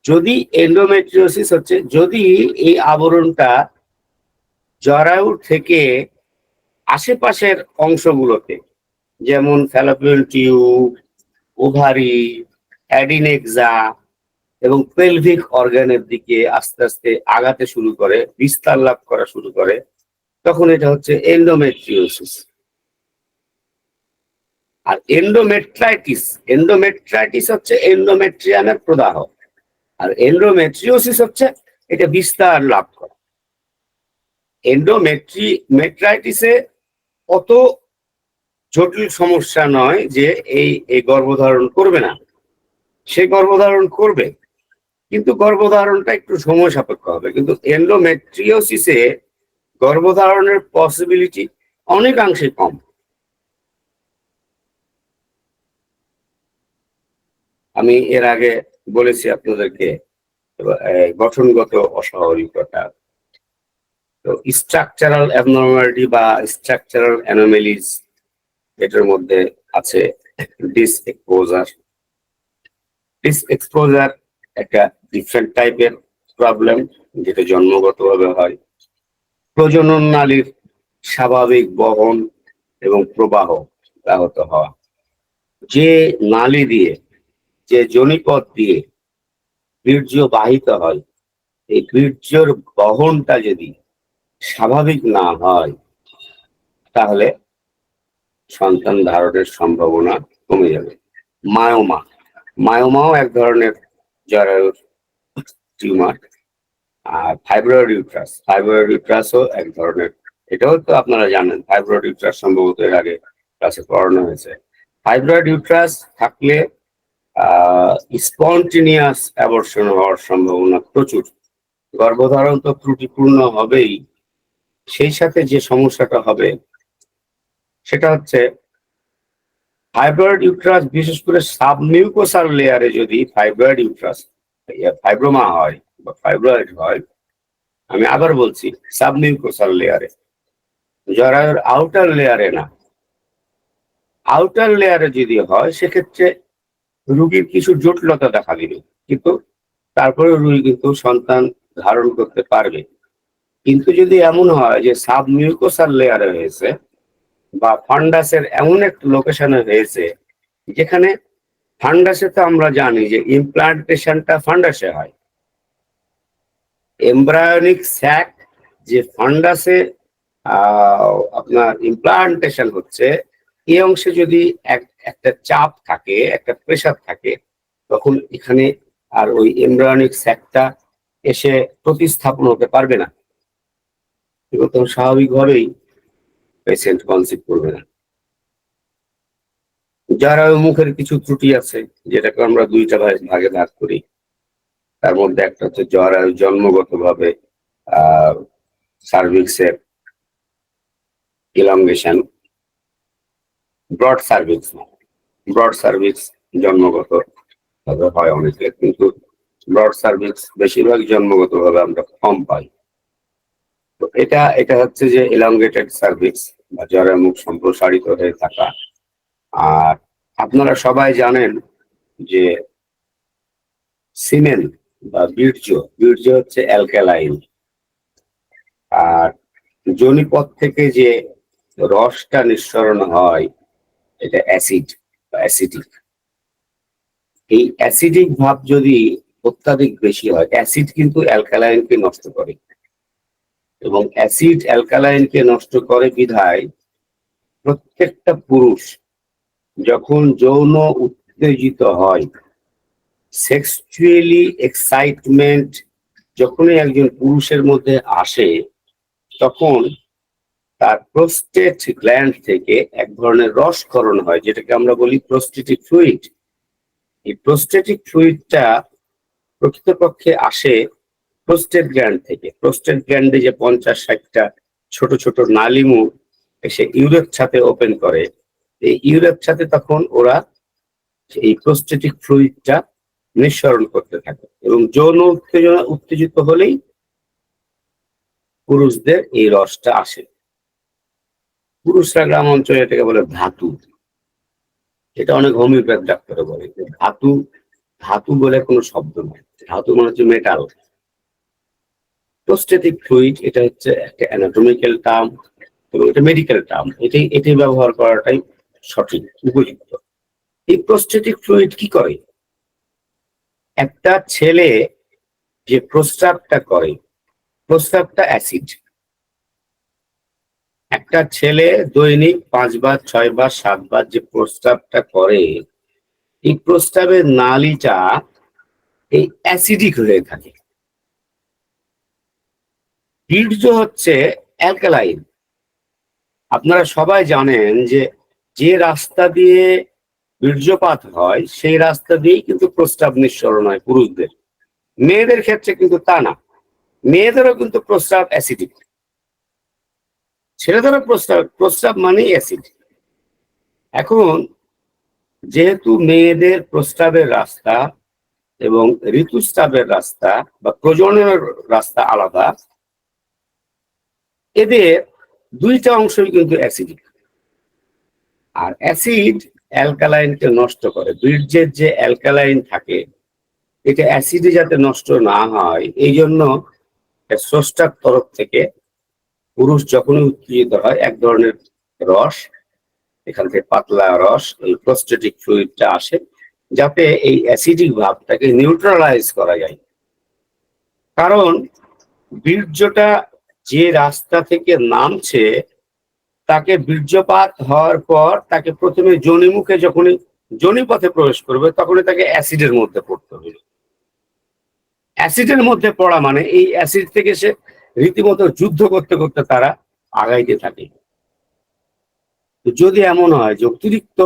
যদি এন্ডোমেট্রিওসিস হচ্ছে, যদি এই আবরণটা জরায়ুর থেকে আশেপাশের অংশগুলোতে, যেমন ফ্যালোপিয়ান টিউব, ওভারি, অ্যাডিনেক্সা এবং পেলভিক অর্গানের দিকে আস্তে আস্তে আগাতে শুরু করে, বিস্তার লাভ করা শুরু করে, তখন এটা হচ্ছে এন্ডোমেট্রিওসিস। আর এন্ডোমেট্রাইটিস হচ্ছে এন্ডোমেট্রিয়ামের প্রদাহ, আর এন্ডোমেট্রিওসিস হচ্ছে এটা বিস্তার লাভ করা। মেট্রাইটিসে অত জটিল সমস্যা নয় যে এই গর্ভধারণ করবে না, সে গর্ভধারণ করবে, কিন্তু গর্ভধারণটা একটু সময় সাপেক্ষ হবে। কিন্তু এন্ডোমেট্রিওসিসে গর্ভধারণের পসিবিলিটি অনেকাংশে কম। আমি এর আগে বলেছি আপনাদেরকে গঠনগত অস্বাভাবিকতা, তো স্ট্রাকচারাল অ্যাবনর্মালিটি বা স্ট্রাকচারাল অ্যানোমেলিজ, এটার মধ্যে আছে ডিসএক্সপোজার একটা ডিফারেন্ট টাইপের প্রবলেম, যেটা জন্মগতভাবে হয়। প্রজনন নালীর স্বাভাবিক বহন এবং প্রবাহ ব্যাহত হওয়া, যে নালী দিয়ে, যে যোনিপথ দিয়ে বীর্য বাহিত হয়, এই বীর্যর বহনটা যদি স্বাভাবিক না হয়, তাহলে সন্তান ধারণের সম্ভাবনা কমে যাবে। মায়োমাও এক ধরনের জরায়ুর টিউমার। আর ফাইব্রয়েড ইউট্রাসও এক ধরনের, এটাও তো আপনারা জানেন, ফাইব্রয়েড ইউট্রাস সম্ভবত এর আগে ক্লাসে পড়ানো হয়েছে। ফাইব্রয়েড ইউট্রাস থাকলে স্পন্টেনিয়াস অ্যাবর্শন হওয়ার সম্ভাবনা প্রচুর। গর্ভধারণ তো ত্রুটিপূর্ণ হবেই, সেই সাথে যে সমস্যাটা হবে সেটা হচ্ছে ফাইব্রয়েড ইউট্রাস, বিশেষ করে সাবমিউকোসাল লেয়ারে যদি ফাইব্রয়েড ইউট্রাস, ফাইব্রোমা হয় বা ফাইব্রয়েড হয়, আমি আবার বলছি সাবমিউকোসাল লেয়ারে, জরায়ুর আউটার লেয়ারে না, আউটার লেয়ারে যদি হয়, সেক্ষেত্রে রোগীর কিছু জটিলতা দেখা দিবে, কিন্তু তারপরে রোগী কিন্তু সন্তান ধারণ করতে পারবে। কিন্তু যদি এমন হয় যে সাবমিউকোসাল লেয়ারে হয়েছে বা ফান্ডাসের এমন একটা লোকেশনে হয়েছে, যেখানে ফান্ডাসে তো আমরা জানি যে ইমপ্লান্টেশনটা ফান্ডাসে হয়, এমব্রায়োনিক স্যাক যে ফান্ডাসে আপনার ইমপ্লান্টেশন হচ্ছে, এই অংশে যদি একটা চাপ থাকে, একটা প্রেসার থাকে, তখন এখানে আর ওই এমব্রায়োনিক স্যাকটা এসে প্রতিস্থাপন হতে পারবে না, এবং তখন স্বাভাবিকভাবেই পেশেন্ট কনসিভ করবে না। যারা মুখের কিছু ত্রুটি আছে, যেটাকে আমরা দুইটা ভাগে ভাগ করি, তার মধ্যে একটা হচ্ছে যারা জন্মগতভাবে সার্ভিক্সের elongation, broad cervix, broad cervix জন্মগত ভাবে হয় অনেকের, কিন্তু ব্রড সার্ভিক্স বেশিরভাগ জন্মগত ভাবে আমরা কম পাই। তো এটা হচ্ছে যে এলংগেটেড সার্ভিক্স বা জ্বরের মুখ সম্প্রসারিত হয়ে থাকা। আর আপনারা সবাই জানেন যে সিমেন বা বীর্য, বীর্য হচ্ছে অ্যালকালাইন, আর যোনিপথ থেকে যে রসটা নিঃসরণ হয় এটা অ্যাসিড বা অ্যাসিডিক। এই অ্যাসিডিক ভাব যদি অত্যাধিক বেশি হয়, অ্যাসিড কিন্তু অ্যালকালাইনকে নষ্ট করে, এবং অ্যাসিড অ্যালকালাইনকে নষ্ট করে বিধায় প্রত্যেকটা পুরুষ যখন যৌন উত্তেজিত হয়, সেক্সুয়ালি এক্সাইটমেন্ট যখনই একজন পুরুষের মধ্যে আসে, তখন তার প্রোস্টেট গ্ল্যান্ড থেকে এক ধরনের রসক্ষরণ হয়, যেটাকে আমরা বলি প্রোস্টেটিক ফ্লুইড। এই প্রোস্টেটিক ফ্লুইডটা প্রকৃতপক্ষে আসে প্রোস্টেট গ্ল্যান্ড থেকে। প্রোস্টেট গ্ল্যান্ডে যে 50-60টা ছোট ছোট নালীমুখ এসে ইউরেথ ছাতে ওপেন করে, এই ইউরেথ ছাতে তখন ওরা এই প্রোস্টেটিক ফ্লুইডটা নিঃসরণ করতে থাকে, এবং যৌন উত্তেজিত হলেই পুরুষদের এই রসটা আসে। পুরুষরা গ্রাম অঞ্চলে এটাকে বলে ধাতু। এটা অনেক হোমিওপ্যাথ ডাক্তাররা বলে যে ধাতু, ধাতু বলে কোনো শব্দ নয়, ধাতু মানে হচ্ছে মেটাল। প্রোস্টেটিক ফ্লুইড এটা হচ্ছে একটা অ্যানাটমিক্যাল টার্ম এবং এটা মেডিকেল টার্ম, এটাই ব্যবহার করাটাই সঠিক, উপযুক্ত। এই প্রোস্টেটিক ফ্লুইড কি করে? একটা ছেলে যে প্রস্রাবটা করে, প্রস্রাবটা অ্যাসিড। একটা ছেলে দৈনিক 5 বার 6 বার 7 বার যে প্রস্রাবটা করে, এই প্রস্রাবের নালীটা এই অ্যাসিডিক হয়ে থাকে। বীর্য হচ্ছে অ্যালকালাইন। আপনারা সবাই জানেন যে যে রাস্তা দিয়ে বীর্যপাত হয় সেই রাস্তা দিয়েই কিন্তু প্রস্রাব নিঃসরণ হয় পুরুষদের। মেয়েদের ক্ষেত্রে কিন্তু তা না, মেয়েদেরও কিন্তু প্রস্রাব অ্যাসিডিক। ছেলেদেরও প্রস্রাব মানেই অ্যাসিড। এখন যেহেতু মেয়েদের প্রস্রাবের রাস্তা এবং ঋতুস্রাবের রাস্তা বা প্রজননের রাস্তা আলাদা, এদের দুইটা অংশই কিন্তু অ্যাসিডিক। আর অ্যাসিড অ্যালকালাইনকে নষ্ট করে। বীর্যের যে অ্যালকালাইন থাকে, এটা অ্যাসিডে যাতে নষ্ট না হয়, এই জন্য স্রষ্টার তরফ থেকে পুরুষ যখনই উত্তেজিত হয় এক ধরনের রস, এখান থেকে পাতলা রস, এই প্রোস্টেটিক ফ্লুইডটা আসে যাতে এই অ্যাসিডিক ভাবটাকে নিউট্রালাইজ করা যায়। কারণ বীর্যটা যে রাস্তা থেকে নামছে, তাকে বীর্যপাত হওয়ার পর তাকে প্রথমে যোনিমুখে যখনই যোনিপথে প্রবেশ করবে, তখনই তাকে অ্যাসিডের মধ্যে পড়তে হবে। অ্যাসিডের মধ্যে পড়া মানে এই অ্যাসিড থেকে সে রীতিমতো যুদ্ধ করতে করতে তারা আগাইতে থাকে। যদি এমন হয় যে অতিরিক্ত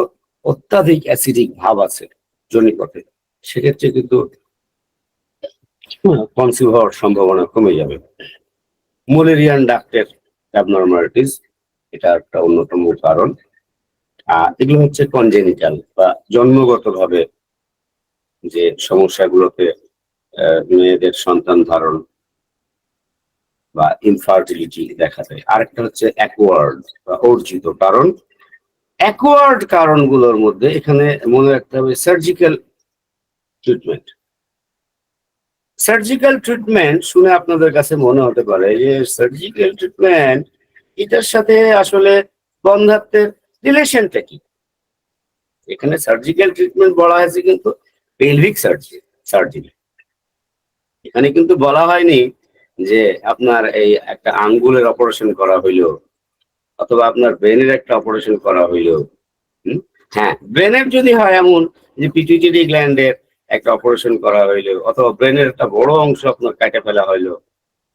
অত্যাধিক অ্যাসিডিক ভাব আছে যোনিপথে, সেক্ষেত্রে কিন্তু কনসিভ হওয়ার সম্ভাবনা কমে যাবে। মুলেরিয়ান ডাক্টের অ্যাবনরমালিটিস এটা একটা অন্যতম কারণ। এগুলো হচ্ছে কনজেনিটাল বা জন্মগতভাবে যে সমস্যাগুলোতে মেয়েদের সন্তান ধারণ বা ইনফার্টিলিটি দেখা যায়। আরেকটা হচ্ছে অ্যাকোয়ার্ড বা অর্জিত কারণ। অ্যাকোয়ার্ড কারণগুলোর মধ্যে এখানে মনে রাখতে হবে সার্জিক্যাল ট্রিটমেন্ট। সার্জিক্যাল ট্রিটমেন্ট শুনে আপনাদের কাছে মনে হতে পারে যে সার্জিক্যাল ট্রিটমেন্ট, এটার সাথে আসলে বন্ধ্যাত্বের রিলেশনটা কি? এখানে সার্জিক্যাল ট্রিটমেন্ট বলা হয়েছে কিন্তু পেলভিক সার্জারি। এখানে কিন্তু বলা হয়নি যে আপনার এই একটা আঙ্গুলের অপারেশন করা হইলো অথবা আপনার ব্রেনের একটা অপারেশন করা হইলো। হ্যাঁ, ব্রেনের যদি হয় এমন যে পিটুইটারি গ্ল্যান্ডের একটা অপারেশন করা হইলো, অথবা ব্রেনের একটা বড় অংশ আপনার কেটে ফেলা হইলো,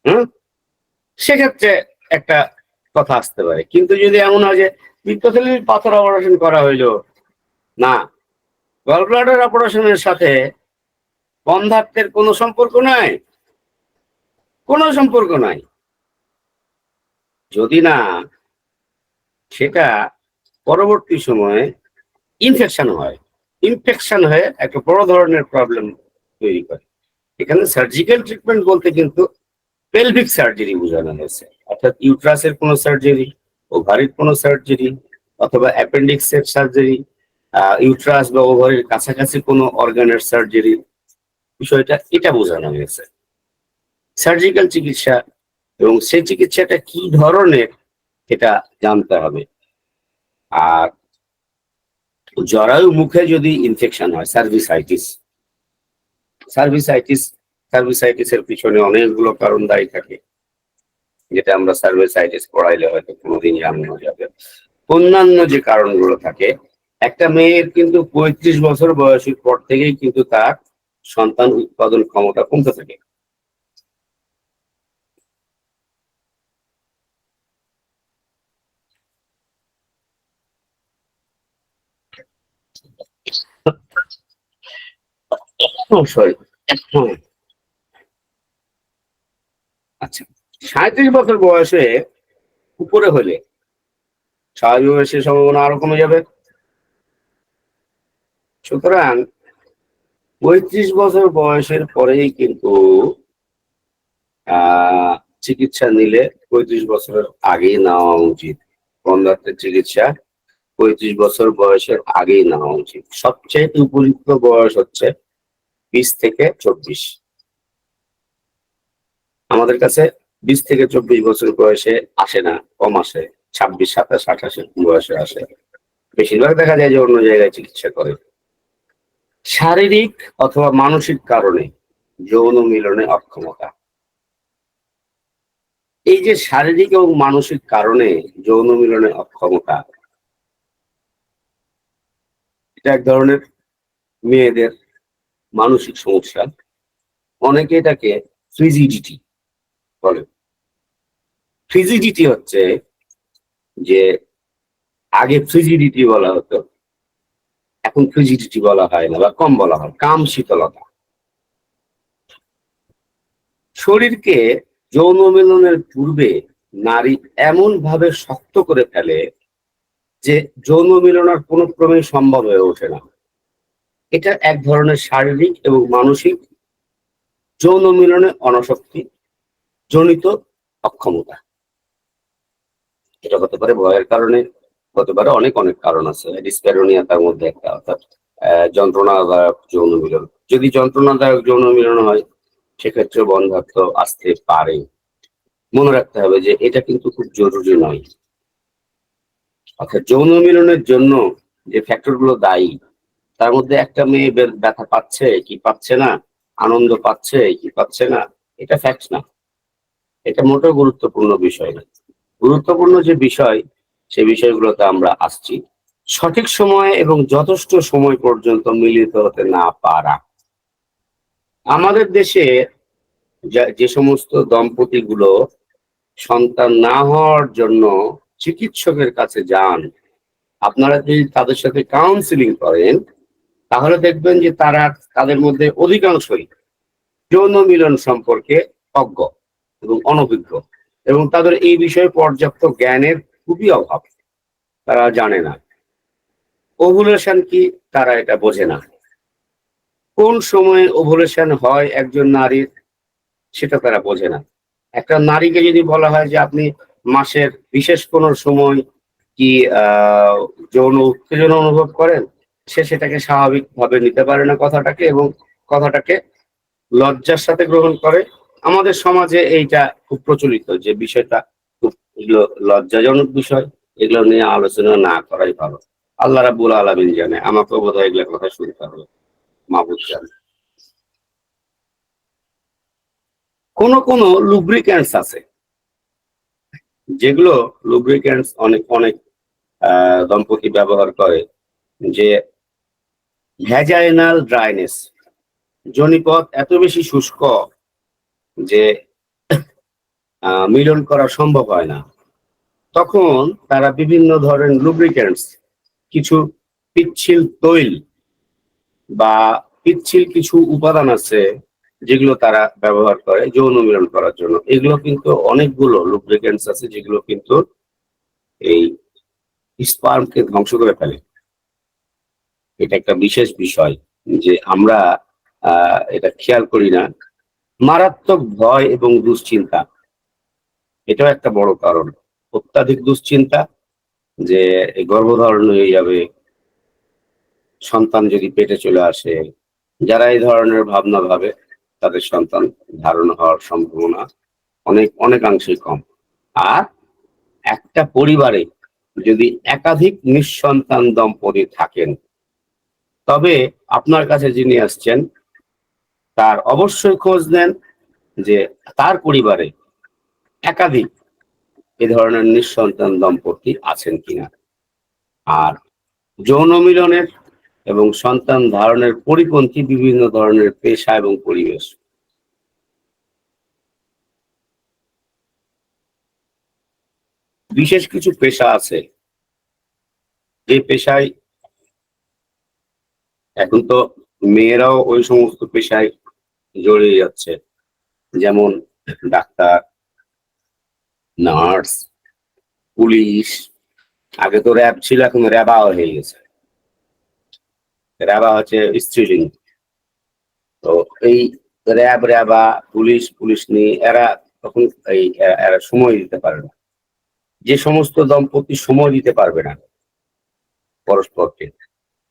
হুম, সেক্ষেত্রে একটা কথা আসতে পারে। কিন্তু যদি এমন হয় যে পিত্তথলির পাথর অপারেশন করা হইলো, না, গল ব্লাডার অপারেশনের সাথে বন্ধ্যাত্বের কোনো সম্পর্ক নাই, কোনো সম্পর্ক নাই। যদি না সেটা পরবর্তী সময়ে ইনফেকশন হয়, ইনফেকশন হয়ে একটা বড় ধরনের প্রবলেম তৈরি করে। এখানে সার্জিক্যাল ট্রিটমেন্ট বলতে কিন্তু পেলভিক সার্জারি বোঝানো হয়েছে, অর্থাৎ ইউট্রাসের কোনো সার্জারি, ওভারির কোনো সার্জারি, অথবা অ্যাপেন্ডিক্সের সার্জারি, ইউট্রাস বা ওভারির কাছাকাছি কোনো অর্গানের সার্জারি, বিষয়টা এটা বোঝানো হয়েছে সার্জিক্যাল চিকিৎসা। এবং সেই চিকিৎসাটা কি ধরনের এটা জানতে হবে। আর জরায়ু মুখে যদি ইনফেকশন হয়, সার্ভিসাইটিস, সার্ভিসাইটিস সার্ভিসাইটিসের পিছনে অনেকগুলো কারণ দায়ী থাকে, যেটা আমরা সার্ভিসাইটিস পড়াইলে হয়তো কোনোদিন জানানো যাবে। অন্যান্য যে কারণগুলো থাকে, একটা মেয়ের কিন্তু 35 বছর বয়সের পর থেকেই কিন্তু তার সন্তান উৎপাদন ক্ষমতা কমতে থাকে। সরি, আচ্ছা, 37 বছর বয়সে উপরে হলে স্বাভাবিক বয়সের সম্ভাবনা আরো কমে যাবে। সুতরাং 35 বছর বয়সের পরেই কিন্তু চিকিৎসা নিলে 35 বছরের আগেই নেওয়া উচিত। বন্ধ্যাত্বের চিকিৎসা 35 বছর বয়সের আগেই নেওয়া উচিত। সবচেয়ে উপযুক্ত বয়স হচ্ছে 20 থেকে 24। আমাদের কাছে 20 থেকে 24 বছর বয়সে আসে না, কম আসে, 26, 27, 28 বয়সে আসে। বেশিরভাগ দেখা যায় যে অন্য জায়গায় চিকিৎসা করে। শারীরিক অথবা মানসিক কারণে যৌন মিলনে অক্ষমতা, এই যে শারীরিক এবং মানসিক কারণে যৌন মিলনে অক্ষমতা, এটা এক ধরনের মেয়েদের মানসিক সমস্যা। অনেকে এটাকে ফ্রিজিডিটি বলে। ফ্রিজিডিটি হচ্ছে যে আগে ফ্রিজিডিটি বলা হতো, এখন ফ্রিজিডিটি বলা হয় না বা কম বলা হয়, কাম শীতলতা। শরীরকে যৌন মিলনের পূর্বে নারী এমন ভাবে শক্ত করে ফেলে যে যৌন মিলন আর কোনো ক্রমে সম্ভব হয়ে ওঠে না। এটা এক ধরনের শারীরিক এবং মানসিক যৌন মিলনে অনাসক্তি জনিত অক্ষমতা। এটা হতে পারে ভয়ের কারণে, হতে পারে অনেক অনেক কারণ আছে, ডিসপ্যারোনিয়া তার মধ্যে একটা, অর্থাৎ যন্ত্রণাদায়ক যৌন মিলন। যদি যন্ত্রণাদায়ক যৌন মিলন হয় সেক্ষেত্রে বন্ধ্যাত্ব আসতে পারে। মনে রাখতে হবে যে এটা কিন্তু খুব জরুরি নয়। অর্থাৎ যৌন মিলনের জন্য যে ফ্যাক্টর গুলো দায়ী, তার মধ্যে একটা মেয়ে ব্যথা পাচ্ছে কি পাচ্ছে না, আনন্দ পাচ্ছে কি পাচ্ছে না, এটা ফ্যাক্ট না। এটা মোটেও গুরুত্বপূর্ণ বিষয় না। গুরুত্বপূর্ণ যে বিষয়, সে বিষয়গুলোতে আমরা আসছি। সঠিক সময়ে এবং যথেষ্ট সময় পর্যন্ত মিলিত হতে না পারা। আমাদের দেশে যে সমস্ত দম্পতিগুলো সন্তান না হওয়ার জন্য চিকিৎসকের কাছে যান, আপনারা যদি তাদের সাথে কাউন্সিলিং করেন তাহলে দেখবেন যে তারা, তাদের মধ্যে অধিকাংশই যৌন মিলন সম্পর্কে অজ্ঞ এবং অনভিজ্ঞ, এবং তাদের এই বিষয়ে পর্যাপ্ত জ্ঞানের খুবই অভাব। তারা জানে না ওভুলেশন কি, তারা এটা বোঝে না। কোন সময়ে ওভুলেশন হয় একজন নারীর, সেটা তারা বোঝে না। একটা নারীকে যদি বলা হয় যে আপনি মাসের বিশেষ কোনো সময় কি যৌন উত্তেজনা অনুভব করেন, সে সেটাকে স্বাভাবিকভাবে নিতে পারে না কথাটাকে, এবং কথাটাকে লজ্জার সাথে গ্রহণ করে। আমাদের সমাজে এইটা খুব প্রচলিত যে বিষয়টা খুব, এগুলো লজ্জাজনক বিষয়, এগুলো নিয়ে আলোচনা না করাই ভালো। আল্লাহ রাব্বুল আলামিন জানে, আমাকেও বোধহয় এগুলো কথা শুনতে হবে, মাহবুব জানে। কোন কোন লুব্রিক্যান্টস আছে যেগুলো লুব্রিক্যান্টস অনেক অনেক দম্পতি ব্যবহার করে, যে ভ্যাজাইনাল ড্রাইনেস, যোনিপথ এত বেশি শুষ্ক যে মিলন করা সম্ভব হয় না, তখন তারা বিভিন্ন ধরনের লুব্রিক্যান্টস, কিছু পিচ্ছিল তৈল বা পিচ্ছিল কিছু উপাদান আছে যেগুলো তারা ব্যবহার করে যৌন মিলন করার জন্য। এগুলো কিন্তু অনেকগুলো লুব্রিক্যান্টস আছে যেগুলো কিন্তু এই স্পার্মকে ধ্বংস করে ফেলে। এটা একটা বিশেষ বিষয় যে আমরা এটা খেয়াল করি না। মারাত্মক ভয় এবং দুশ্চিন্তা, এটাও একটা বড় কারণ। অত্যাধিক দুশ্চিন্তা যে গর্ভধারণ হয়ে যাবে, সন্তান যদি পেটে চলে আসে, যারা এই ধরনের ভাবনা ভাবে তাদের সন্তান ধারণ হওয়ার সম্ভাবনা অনেক অনেকাংশেই কম। আর একটা পরিবারে যদি একাধিক নিঃসন্তান দম্পতি থাকেন, তবে আপনার কাছে যিনি আসছেন তার অবশ্যই খোঁজ নেন যে তার পরিবারে একাধিক এ ধরনের নিঃসন্তান দম্পতি আছেন কিনা। আর যৌন মিলনের এবং সন্তান ধারণের পরিপন্থী বিভিন্ন ধরনের পেশা এবং পরিবেশ। বিশেষ কিছু পেশা আছে যে পেশায় এখন তো মেয়েরাও ওই সমস্ত পেশায় জড়িয়ে যাচ্ছে, যেমন ডাক্তার, নার্স, পুলিশ। আগে তো র্যাব ছিল, এখন র্যাবা হয়ে গেছে। র্যাবা হচ্ছে স্ত্রীলিঙ্গ। তো এই র্যাবা, পুলিশ নিয়ে এরা তখন এরা সময় দিতে পারে না। যে সমস্ত দম্পতি সময় দিতে পারবে না পরস্পরকে,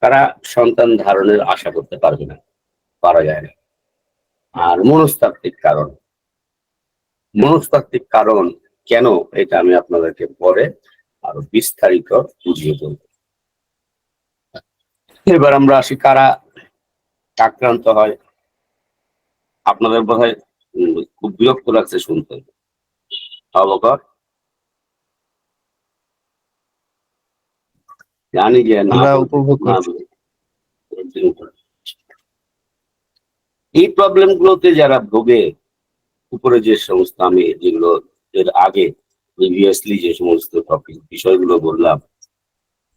তারা সন্তান ধারণের আশা করতে পারবে না, পারা যায় না। আর মনস্তাত্ত্বিক কারণ কেন, এটা আমি আপনাদেরকে পরে আরো বিস্তারিত বুঝিয়ে বলব। এবার আমরা আসি কারা আক্রান্ত হয়। আপনাদের বোধহয় খুব বিরক্ত লাগছে শুনতে, অবকর জানি যে না
আমরা উপভোগ করছি।
এই প্রবলেম গুলোতে যারা ভোগে, উপরে যে সমস্ত আমি যেগুলো এর আগে প্রিভিয়াসলি যে সমস্ত টপিক বিষয়গুলো বললাম,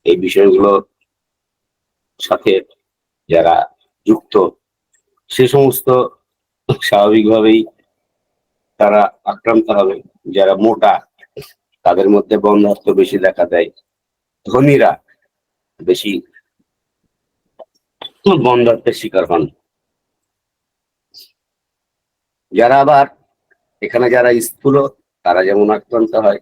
এই বিষয়গুলো সাথে যারা যুক্ত, সে সমস্ত স্বাভাবিকভাবেই তারা আক্রান্ত হবে। যারা মোটা তাদের মধ্যে বন্ধ্যাত্ব বেশি দেখা দেয়, ধনীরা বেশি বন্ধ্যাত্বের শিকার হন। যারা আবার এখানে যারা স্থূল তারা যেমন আক্রান্ত হয়,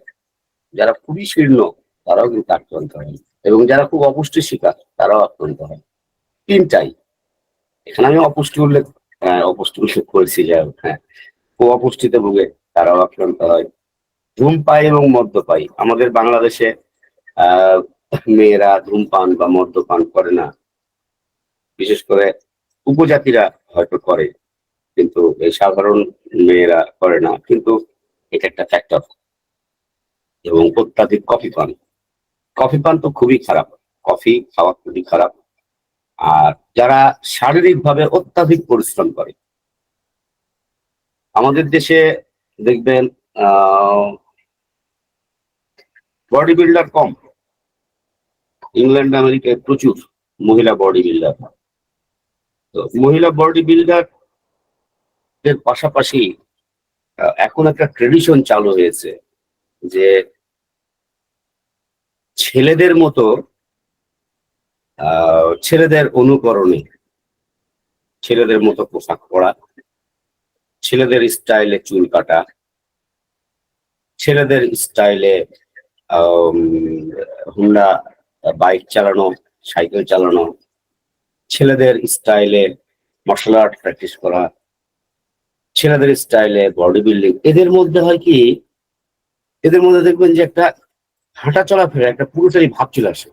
যারা খুবই শীর্ণ তারাও কিন্তু আক্রান্ত হয়, এবং যারা খুব অপুষ্টি শিকার তারাও আক্রান্ত হয়। তিনটাই। এখানে আমি অপুষ্টি উল্লেখ করেছি, যাই হোক, হ্যাঁ, খুব অপুষ্টিতে ভুগে তারাও আক্রান্ত হয়। ধূমপাই এবং মদ্যপায়ী, আমাদের বাংলাদেশে আহ মেয়েরা ধূমপান বা মদ্যপান করে না, বিশেষ করে উপজাতিরা হয়তো করে, কিন্তু এই সাধারণ মেয়েরা করে না, কিন্তু এটা একটা ফ্যাক্টর। এবং অত্যাধিক কফি পান তো খুবই খারাপ, কফি খাওয়া খুবই খারাপ। আর যারা শারীরিকভাবে অত্যাধিক পরিশ্রম করে, আমাদের দেশে দেখবেন বডি বিল্ডার কম, ইংল্যান্ড আমেরিকায় প্রচুর মহিলা বডি বিল্ডার। তো মহিলা বডি বিল্ডার এর পাশাপাশি এখন একটা ট্রেডিশন চালু হয়েছে যে ছেলেদের মতো ছেলেদের অনুকরণে ছেলেদের মতো পোশাক পরা, ছেলেদের স্টাইলে চুল কাটা, ছেলেদের স্টাইলে হুন্ডা বাইক চালানো, সাইকেল চালানো, ছেলেদের স্টাইলে মার্শাল আর্ট প্র্যাকটিস করা, ছেলেদের স্টাইলে বডি বিল্ডিং। এদের মধ্যে হয় কি, এদের মধ্যে দেখবেন যে একটা হাঁটা চলাফেরা একটা পুরুষেরই ভাব চলে আসে।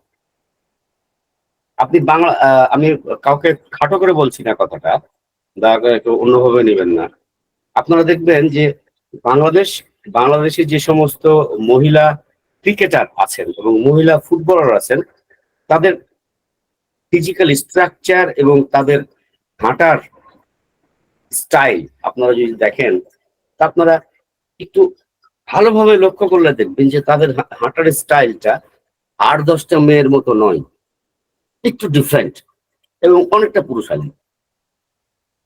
আপনি বাংলা, আমি কাউকে খাটো করে বলছি না কথাটা, দয়া করে একটু অন্যভাবে নেবেন না। আপনারা দেখবেন যে বাংলাদেশ বাংলাদেশে যে সমস্ত মহিলা ক্রিকেটার আছেন এবং মহিলা ফুটবলার আছেন, তাদের ফিজিক্যাল স্ট্রাকচার এবং তাদের হাঁটার স্টাইল আপনারা যদি দেখেন, তা আপনারা একটু ভালোভাবে লক্ষ্য করলে দেখবেন যে তাদের হাঁটার স্টাইলটা 8-10টা মেয়ের মতো নয়, একটু ডিফারেন্ট এবং অনেকটা পুরুষালী।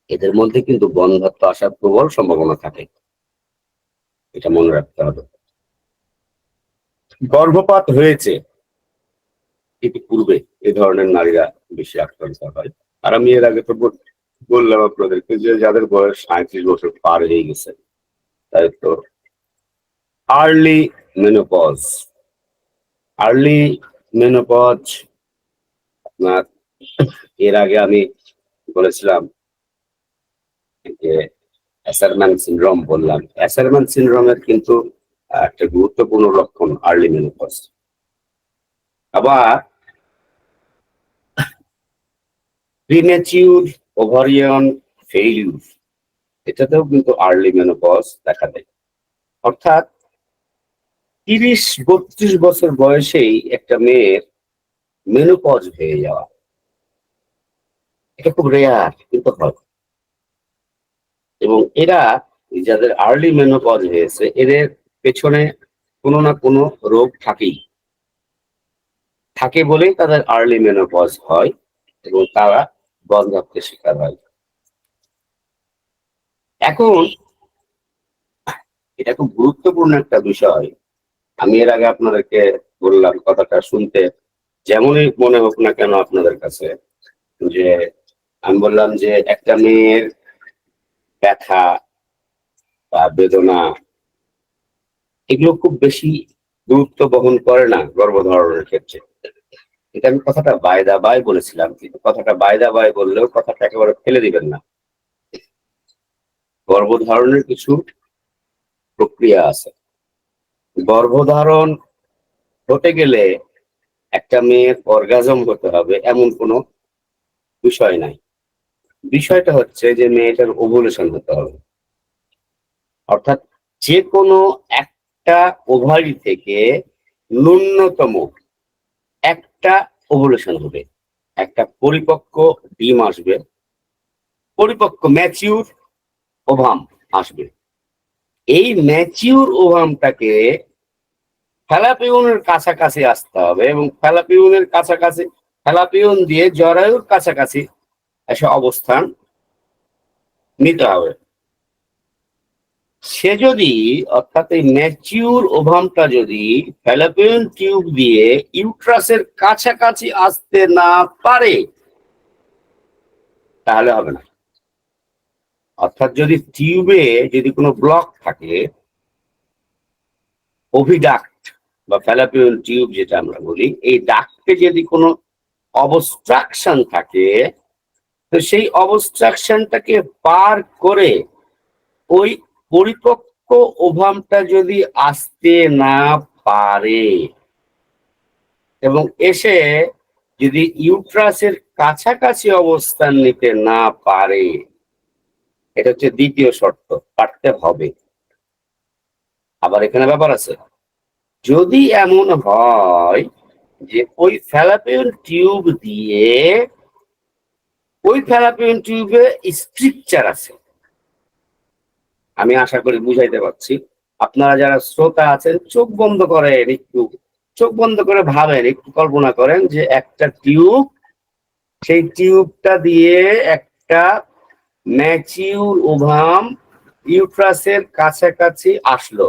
এদের মধ্যে কিন্তু বন্ধ্যত্ব আসার প্রবল সম্ভাবনা থাকে, এটা মনে রাখতে হবে। গর্ভপাত হয়েছে ইতিপূর্বে এ ধরনের নারীরা বেশি আক্রান্ত হয়। আর আমি এর আগে তো বললাম আপনাদেরকে যে যাদের বয়স 37 বছর পার হয়ে গেছে, তাই তো আর্লি মেনোপজ। আর্লি মেনোপজ আপনার এর আগে আমি বলেছিলাম যে অ্যাসারম্যান সিনড্রোম বললাম। অ্যাসারম্যান সিনড্রোমের কিন্তু একটা গুরুত্বপূর্ণ লক্ষণ আর্লি মেনোপজ। আবার প্রিম্যাচিউর ওভারিয়ান ফেইলিউর, এটাতেও কিন্তু আর্লি মেনোপজ দেখা দেয়। অর্থাৎ 30-32 বছর বয়সেই একটা মেয়ের মেনোপজ হয়ে যাওয়া, এটা খুব রেয়ার কিন্তু হয়। এবং এরা যাদের আর্লি মেনোপজ হয়েছে, এদের পেছনে কোনো না কোনো রোগ থাকে বলেই তাদের আর্লি মেনোপজ হয় এবং তারা বন্ধ্যাত্বের শিকার হয়। এখন এটা খুব গুরুত্বপূর্ণ একটা বিষয়। আমি এর আগে আপনাদেরকে বললাম, কথাটা শুনতে যেমনই মনে হোক না কেন আপনাদের কাছে, যে আমি বললাম যে একটা মেয়ের ব্যথা বা বেদনা এগুলো খুব বেশি গুরুত্ব বহন করে না গর্ভধারণের ক্ষেত্রে। এটা আমি কথাটা বাই দা বাই বলেছিলাম, কিন্তু কথাটা বাই দা বাই বললেও কথাটা একেবারে ফেলে দিবেন না। গর্ভধারণের কিছু প্রক্রিয়া আছে। গর্ভধারণ হতে গেলে একটা মেয়ের অর্গাজম হতে হবে এমন কোনো বিষয় নাই। বিষয়টা হচ্ছে যে মেয়েটার ওভুলেশন হতে হবে। অর্থাৎ যে কোনো একটা ওভারি থেকে ন্যূনতম একটা ওভুলেশন হবে, একটা পরিপক্ক ডিম আসবে, পরিপক্ক ম্যাচিউর ওভাম আসবে। এই ম্যাচিউর ওভামটাকে ফ্যালাপিউনের কাছাকাছি আসতে হবে এবং ফ্যালাপিউনের কাছাকাছি, ফ্যালাপিউন দিয়ে জরায়ুর কাছাকাছি এসে অবস্থান নিতে হবে। সে যদি, অর্থাৎ এই ম্যাচিউর ওভামটা যদি ফ্যালাপিউন টিউব দিয়ে ইউট্রাসের কাছাকাছি আসতে না পারে, তাহলে হবে না। অর্থাৎ যদি টিউবে যদি কোনো ব্লক থাকে, ওভিডাক্ট বা ফ্যালাপিউন টিউব যেটা আমরা বলি, এই ডাক্টে যদি কোনো অবস্ট্রাকশন থাকে, তো সেই অবস্ট্রাকশনটাকে পার করে ওই পরিপক্ক ওভামটা যদি আসতে না পারে এবং এসে যদি ইউট্রাসের কাছাকাছি অবস্থান নিতে না পারে, এটা হচ্ছে দ্বিতীয় শর্ত, পারতে হবে। আবার এখানে ব্যাপার আছে, যদি এমন হয় যে ওই ফ্যালাপিউন টিউবে স্ট্রিকচার আছে, আমি আশা করি বুঝাইতে পারছি। আপনারা যারা শ্রোতা আছেন, চোখ বন্ধ করেন, একটু চোখ বন্ধ করে ভাবেন, একটু কল্পনা করেন যে একটা টিউব, সেই টিউবটা দিয়ে একটা ম্যাচিউর ওভাম ইউট্রাসের কাছাকাছি আসলো,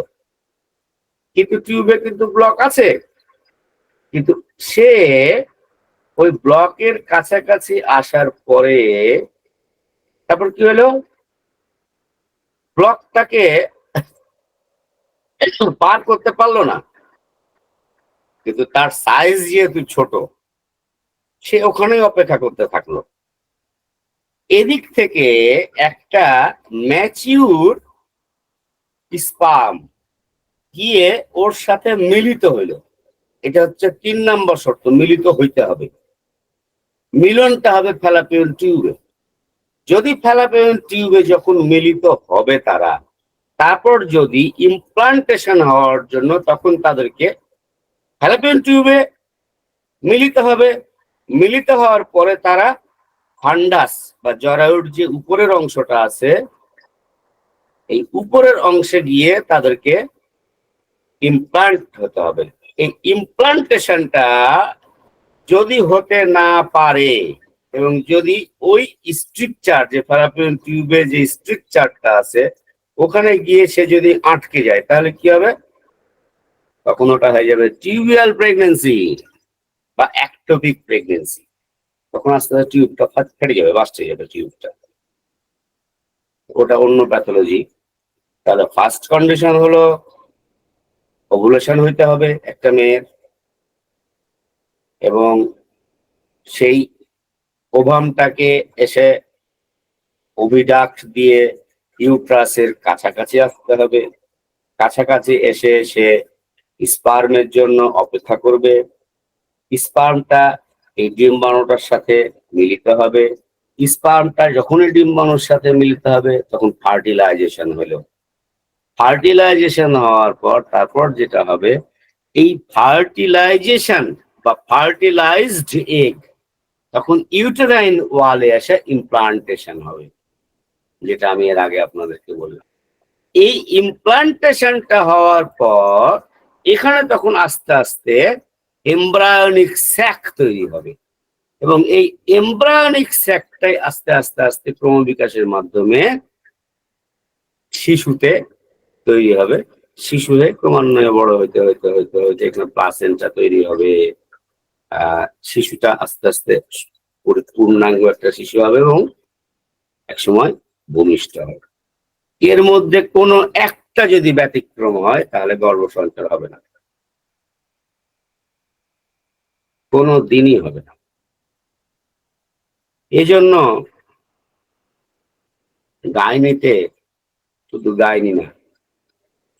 কিন্তু টিউবে কিন্তু ব্লক আছে, কিন্তু সে ওই ব্লকের কাছাকাছি আসার পরে তারপর কি হলো, ব্লকটাকে পার করতে পারলো না, কিন্তু তার সাইজ যেহেতু ছোট, সে ওখানেই অপেক্ষা করতে থাকলো। এদিক থেকে একটা ম্যাচিউর স্পার্ম গিয়ে ওর সাথে মিলিত হইলো। এটা হচ্ছে 3 নম্বর শর্ত, মিলিত হইতে হবে। মিলনটা হবে ফ্যালাপিউন টিউবে। যদি ফ্যালাপিউন টিউবে যখন মিলিত হবে তারা, তারপর যদি ইমপ্লান্টেশন হওয়ার জন্য তখন তাদেরকে ফ্যালোপিয়ান টিউবে মিলিত হবে। মিলিত হওয়ার পরে তারা ফান্ডাস বা জরায়ুর যে উপরের অংশটা আছে, এই উপরের অংশে গিয়ে তাদেরকে ইমপ্লান্ট হতে হবে। এই ইমপ্লান্টেশনটা যদি হতে না পারে এবং যদি ওই স্ট্রাকচার, যে ফ্যালোপিয়ান টিউবে যে স্ট্রাকচারটা আছে ওখানে গিয়ে সে যদি আটকে যায়, তাহলে কি হবে? তখন ওটা হয়ে যাবে টিউবিয়াল প্রেগনেন্সি বা অ্যাক্টোপিক প্রেগনেন্সি। তখন আস্তে আস্তে টিউবটা ফেটে যাবে, বাস্ট হয়ে যাবে টিউবটা। ওটা অন্য প্যাথোলজি। তাহলে ফার্স্ট কন্ডিশন হলো ওভুলেশন হইতে হবে একটা মেয়ের, এবং সেই ওভামটাকে এসে ওভিডাক্ট দিয়ে ইউট্রাসের কাছাকাছি আসতে হবে। কাছাকাছি এসে সে স্পার্মের জন্য অপেক্ষা করবে। স্পার্মটা এই ডিম্বাণুটার সাথে মিলিত হবে। স্পার্মটা যখনই ডিম্বাণুর সাথে মিলিত হবে তখন ফার্টিলাইজেশন হলো। ফার্টিলাইজেশন হওয়ার পর তারপর যেটা হবে, এই ফার্টিলাইজেশন বা ফার্টিলাইজড এগ তখন ইউটেরাইন ওয়ালে এসে ইমপ্লান্টেশন হবে, যেটা আমি এর আগে আপনাদেরকে বললাম। এই ইমপ্লান্টেশনটা হওয়ার পর এখানে তখন আস্তে আস্তে এমব্রায়োনিক স্যাক তৈরি হবে, এবং এই এমব্রায়োনিক স্যাকটাই আস্তে আস্তে আস্তে ক্রমবিকাশের মাধ্যমে শিশুতে তৈরি হবে। শিশু হয়ে ক্রমান্বয়ে বড় হইতে হইতে হইতে হইতে এখানে প্লাসেন্টা তৈরি হবে। শিশুটা আস্তে আস্তে পূর্ণাঙ্গ একটা শিশু হবে এবং একসময় ভূমিষ্ঠ হবে। এর মধ্যে কোনো একটা যদি ব্যতিক্রম হয় তাহলে গর্ভসঞ্চার হবে না, কোনো দিনই হবে না। এজন্য গাইনিতে, শুধু গাইনি না,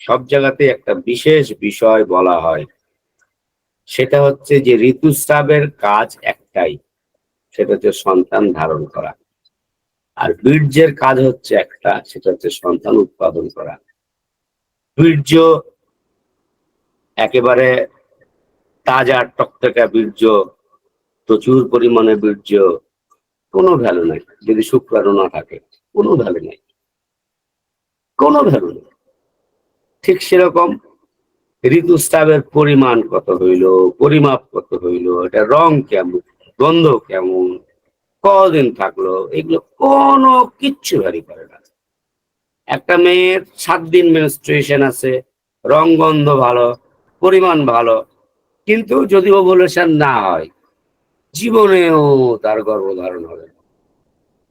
সব জায়গাতে একটা বিশেষ বিষয় বলা হয়, সেটা হচ্ছে যে ঋতুস্রাবের কাজ একটাই, সেটা হচ্ছে সন্তান ধারণ করা। আর বীর্যের কাজ হচ্ছে একটা, সেটা হচ্ছে সন্তান উৎপাদন করা। বীর্য একেবারে তাজা টকটকা বীর্য, প্রচুর পরিমাণে বীর্য, কোনো ভ্যালু নাই যদি শুক্রাণু না থাকে, কোনো ভ্যালু নাই, কোনো ভ্যালু নেই। ঠিক সেরকম ঋতুস্রাবের পরিমাণ কত হইল, পরিমাপ কত হইল, এটা রং কেমন, গন্ধ কেমন, কদিন থাকলো, এগুলো কোনো কিচ্ছু ভ্যারি করে না। একটা মেয়ের 7 দিন মেনস্ট্রুয়েশন আছে, রং গন্ধ ভালো, পরিমাণ ভালো, কিন্তু যদি ওভুলেশন না হয় জীবনেও তার গর্ভধারণ হবে না।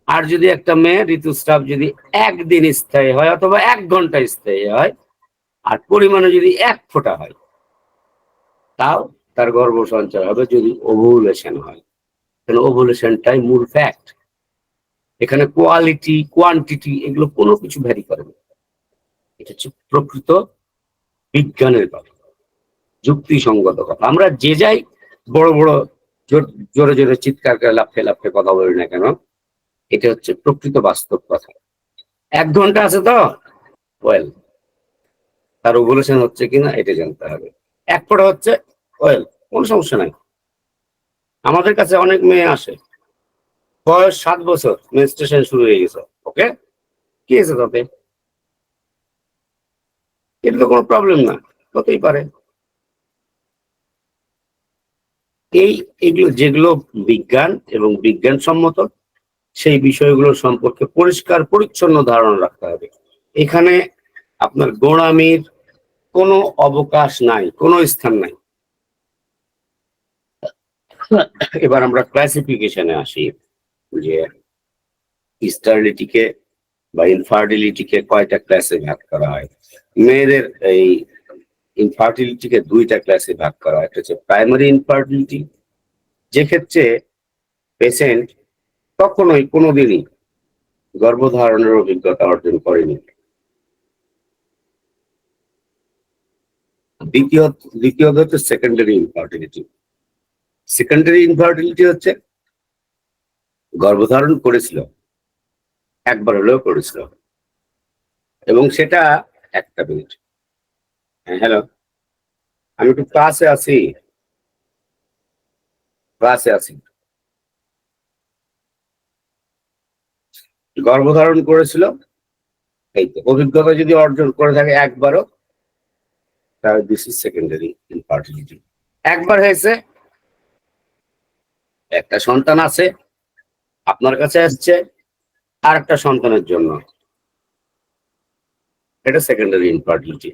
আর যদি একটা মেয়ে ঋতুস্রাব যদি 1 দিন স্থায়ী হয় অথবা 1 ঘন্টা স্থায়ী হয় আর পরিমাণে যদি 1 ফোঁটা হয়, তাও তার গর্ভ সঞ্চার হবে যদি ওভুলেশন হয়। কারণ ওভুলেশনটাই মূল ফ্যাক্ট। এখানে কোয়ালিটি কোয়ান্টিটি এগুলো কোনো কিছু ভ্যারি করে না। এটা হচ্ছে প্রকৃত বিজ্ঞানের কথা, যুক্তিসঙ্গত কথা। আমরা যে যাই বড় বড় জোরে জোরে চিৎকার করে লাফে লাফে কথা বলি না কেন, এটা হচ্ছে প্রকৃত বাস্তব কথা। 1 ঘন্টা আছে তো ওয়েল, তার ওভুলেশন হচ্ছে কিনা এটা জানতে হবে। 1 ফোঁটা হচ্ছে ওয়েল, কোনো সমস্যা নাই। আমাদের কাছে অনেক মেয়ে আসে, বয়স 7 বছর, মেনস্ট্রুয়েশন শুরু হয়ে গেছে, ওকে কি হয়েছে তাতে? এটা তো কোনো প্রবলেম না, হতেই পারে। এগুলো যেগুলো বিজ্ঞান এবং বিজ্ঞানসম্মত, সেই বিষয়গুলো সম্পর্কে পরিষ্কার পরিচ্ছন্ন ধারণা রাখতে হবে। এখানে আপনার গোঁড়ামির কোনো অবকাশ নাই, কোনো স্থান নাই। এবার আমরা ক্লাসিফিকেশনে আসি, যে স্টারিলিটিকে বা ইনফার্টিলিটিকে কয়টা ক্লাসে ভাগ করা হয়। মেয়েদের এই ইনফার্টিলিটিকে 2টা ক্লাসে ভাগ করা হয়। একটা হচ্ছে প্রাইমারি ইনফার্টিলিটি, যে ক্ষেত্রে পেশেন্ট কখনোই কোনোদিনই গর্ভধারণের অভিজ্ঞতা অর্জন করেনি। দ্বিতীয়ত হচ্ছে সেকেন্ডারি ইনফার্টিলিটি। সেকেন্ডারি ইনফার্টিলিটি হচ্ছে গর্ভধারণ করেছিল, একবার হলেও করেছিল, এবং সেটা একটা মিনিট। হ্যাঁ, হ্যালো, আমি একটু ক্লাসে আছি। গর্ভধারণ করেছিল, এই তো অভিজ্ঞতা যদি অর্জন করে থাকে একবারও, তাহলে দিস ইজ সেকেন্ডারি ইনফার্টিলিটি। একবার হয়েছে, একটা সন্তান আছে, আপনার কাছে আসছে আর একটা সন্তানের জন্য, এটা সেকেন্ডারি ইনফার্টিলিটি।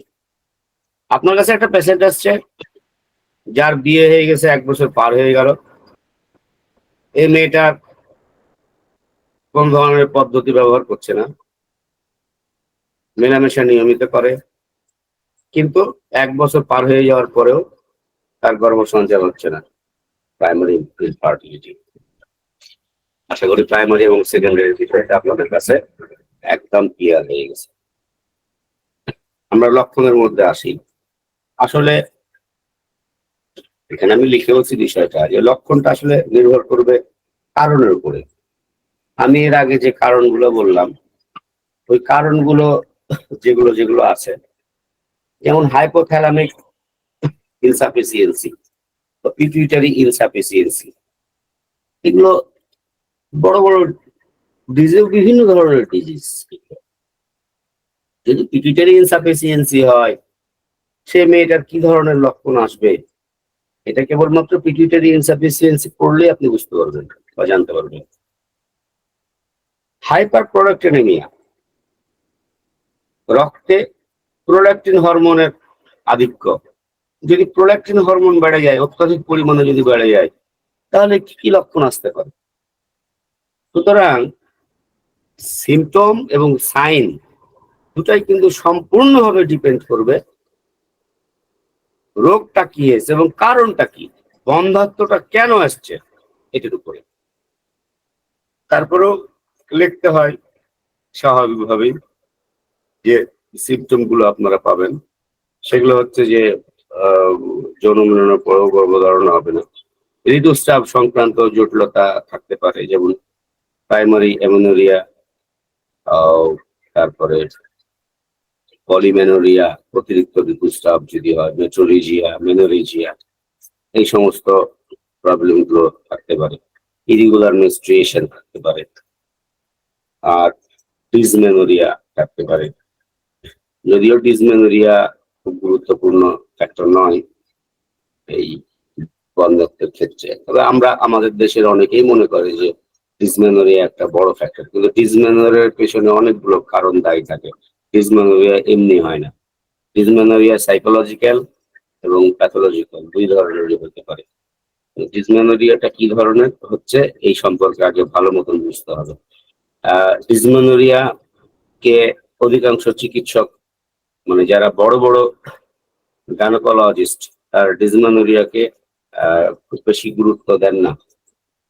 আপনার কাছে একটা পেশেন্ট আসছে যার বিয়ে হয়ে গেছে, 1 বছর পার হয়ে গেল, এই মেয়েটার কোন ধরনের পদ্ধতি ব্যবহার করছে না, মেলামেশা নিয়মিত করে, কিন্তু 1 বছর পার হয়ে যাওয়ার পরেও তার গর্ভসঞ্চার হচ্ছে না, প্রাইমারি ইনফার্টিলিটি। আশা করি প্রাইমারি এবং সেকেন্ডারি বিষয়টা আপনাদের কাছে একদম ক্লিয়ার হয়ে গেছে। আমরা লক্ষণের মধ্যে আসি। আসলে এখানে আমি লিখে বলছি বিষয়টা যে লক্ষণটা আসলে নির্ভর করবে কারণের উপরে। আমি এর আগে যে কারণগুলো বললাম, ওই কারণগুলো যেগুলো যেগুলো আছে, যেমন হাইপোথ্যালামিক ইনসাফিসিয়েন্সি, পিটুইটারি ইনসাফিসিয়েন্সি, এগুলো বড় বড় ডিজিজ, বিভিন্ন ধরনের ডিজিজ। যদি পিটুইটারি ইনসাফিসিয়েন্সি হয়, সে মেয়েটার কি ধরনের লক্ষণ আসবে, এটা কেবলমাত্র পিটুইটারি ইনসাফিসিয়েন্সি পড়লে আপনি বুঝতে পারবেন বা জানতে পারবেন। হাইপার প্রোডাক্টিনেমিয়া, রক্তে প্রোল্যাক্টিন হরমোনের আধিক্য। যদি প্রোল্যাক্টিন হরমোন বেড়ে যায়, অত্যাধিক পরিমাণে যদি বেড়ে যায়, তাহলে কি কি লক্ষণ আসতে পারে? সুতরাং সিমটম এবং সাইন দুটাই কিন্তু সম্পূর্ণভাবে ডিপেন্ড করবে রোগটা কি হয়েছে এবং কারণটা কি, বন্ধাত্মটা কেন আসছে, এটার উপরে। তারপরেও লিখতে হয় স্বাভাবিকভাবেই যে সিমটম গুলো আপনারা পাবেন, সেগুলো হচ্ছে যে যৌন মিলনের পরেও গর্ভধারণ হবে না, ঋতুস্রাব সংক্রান্ত জটিলতা থাকতে পারে, যেমন প্রাইমারি অ্যামেনোরিয়া, তারপরে পলিমেনোরিয়া, অতিরিক্ত ঋতুস্রাব যদি হয়, মেনোরেজিয়া, এই সমস্ত প্রবলেম গুলো থাকতে পারে, ইরিগুলার মেনস্ট্রুয়েশন থাকতে পারে, আর ডিসমেনোরিয়া থাকতে পারে। যদিও ডিসমেনোরিয়া খুব গুরুত্বপূর্ণ ফ্যাক্টর নয় এই বন্ধ্যত্বের ক্ষেত্রে, তবে আমরা আমাদের দেশের অনেকেই মনে করে যে ডিসমেনোরিয়া একটা বড় ফ্যাক্টর, কিন্তু ডিসমেনোরিয়ার পেছনে অনেকগুলো কারণ দায়ী থাকে। ডিসমেনোরিয়া এমনি হয় না, ডিসমেনোরিয়া সাইকোলজিক্যাল এবং প্যাথোলজিক্যাল দুই ধরনেরই হতে পারে। ডিসমেনোরিয়াটা কি ধরনের হচ্ছে এই সম্পর্কে আগে ভালো মতন বুঝতে হবে। ডিসমেনোরিয়া কে অধিকাংশ চিকিৎসক, মানে যারা বড় বড় গাইনোকোলজিস্ট, আর ডিসমেনোরিয়াকে খুব বেশি গুরুত্ব দেন না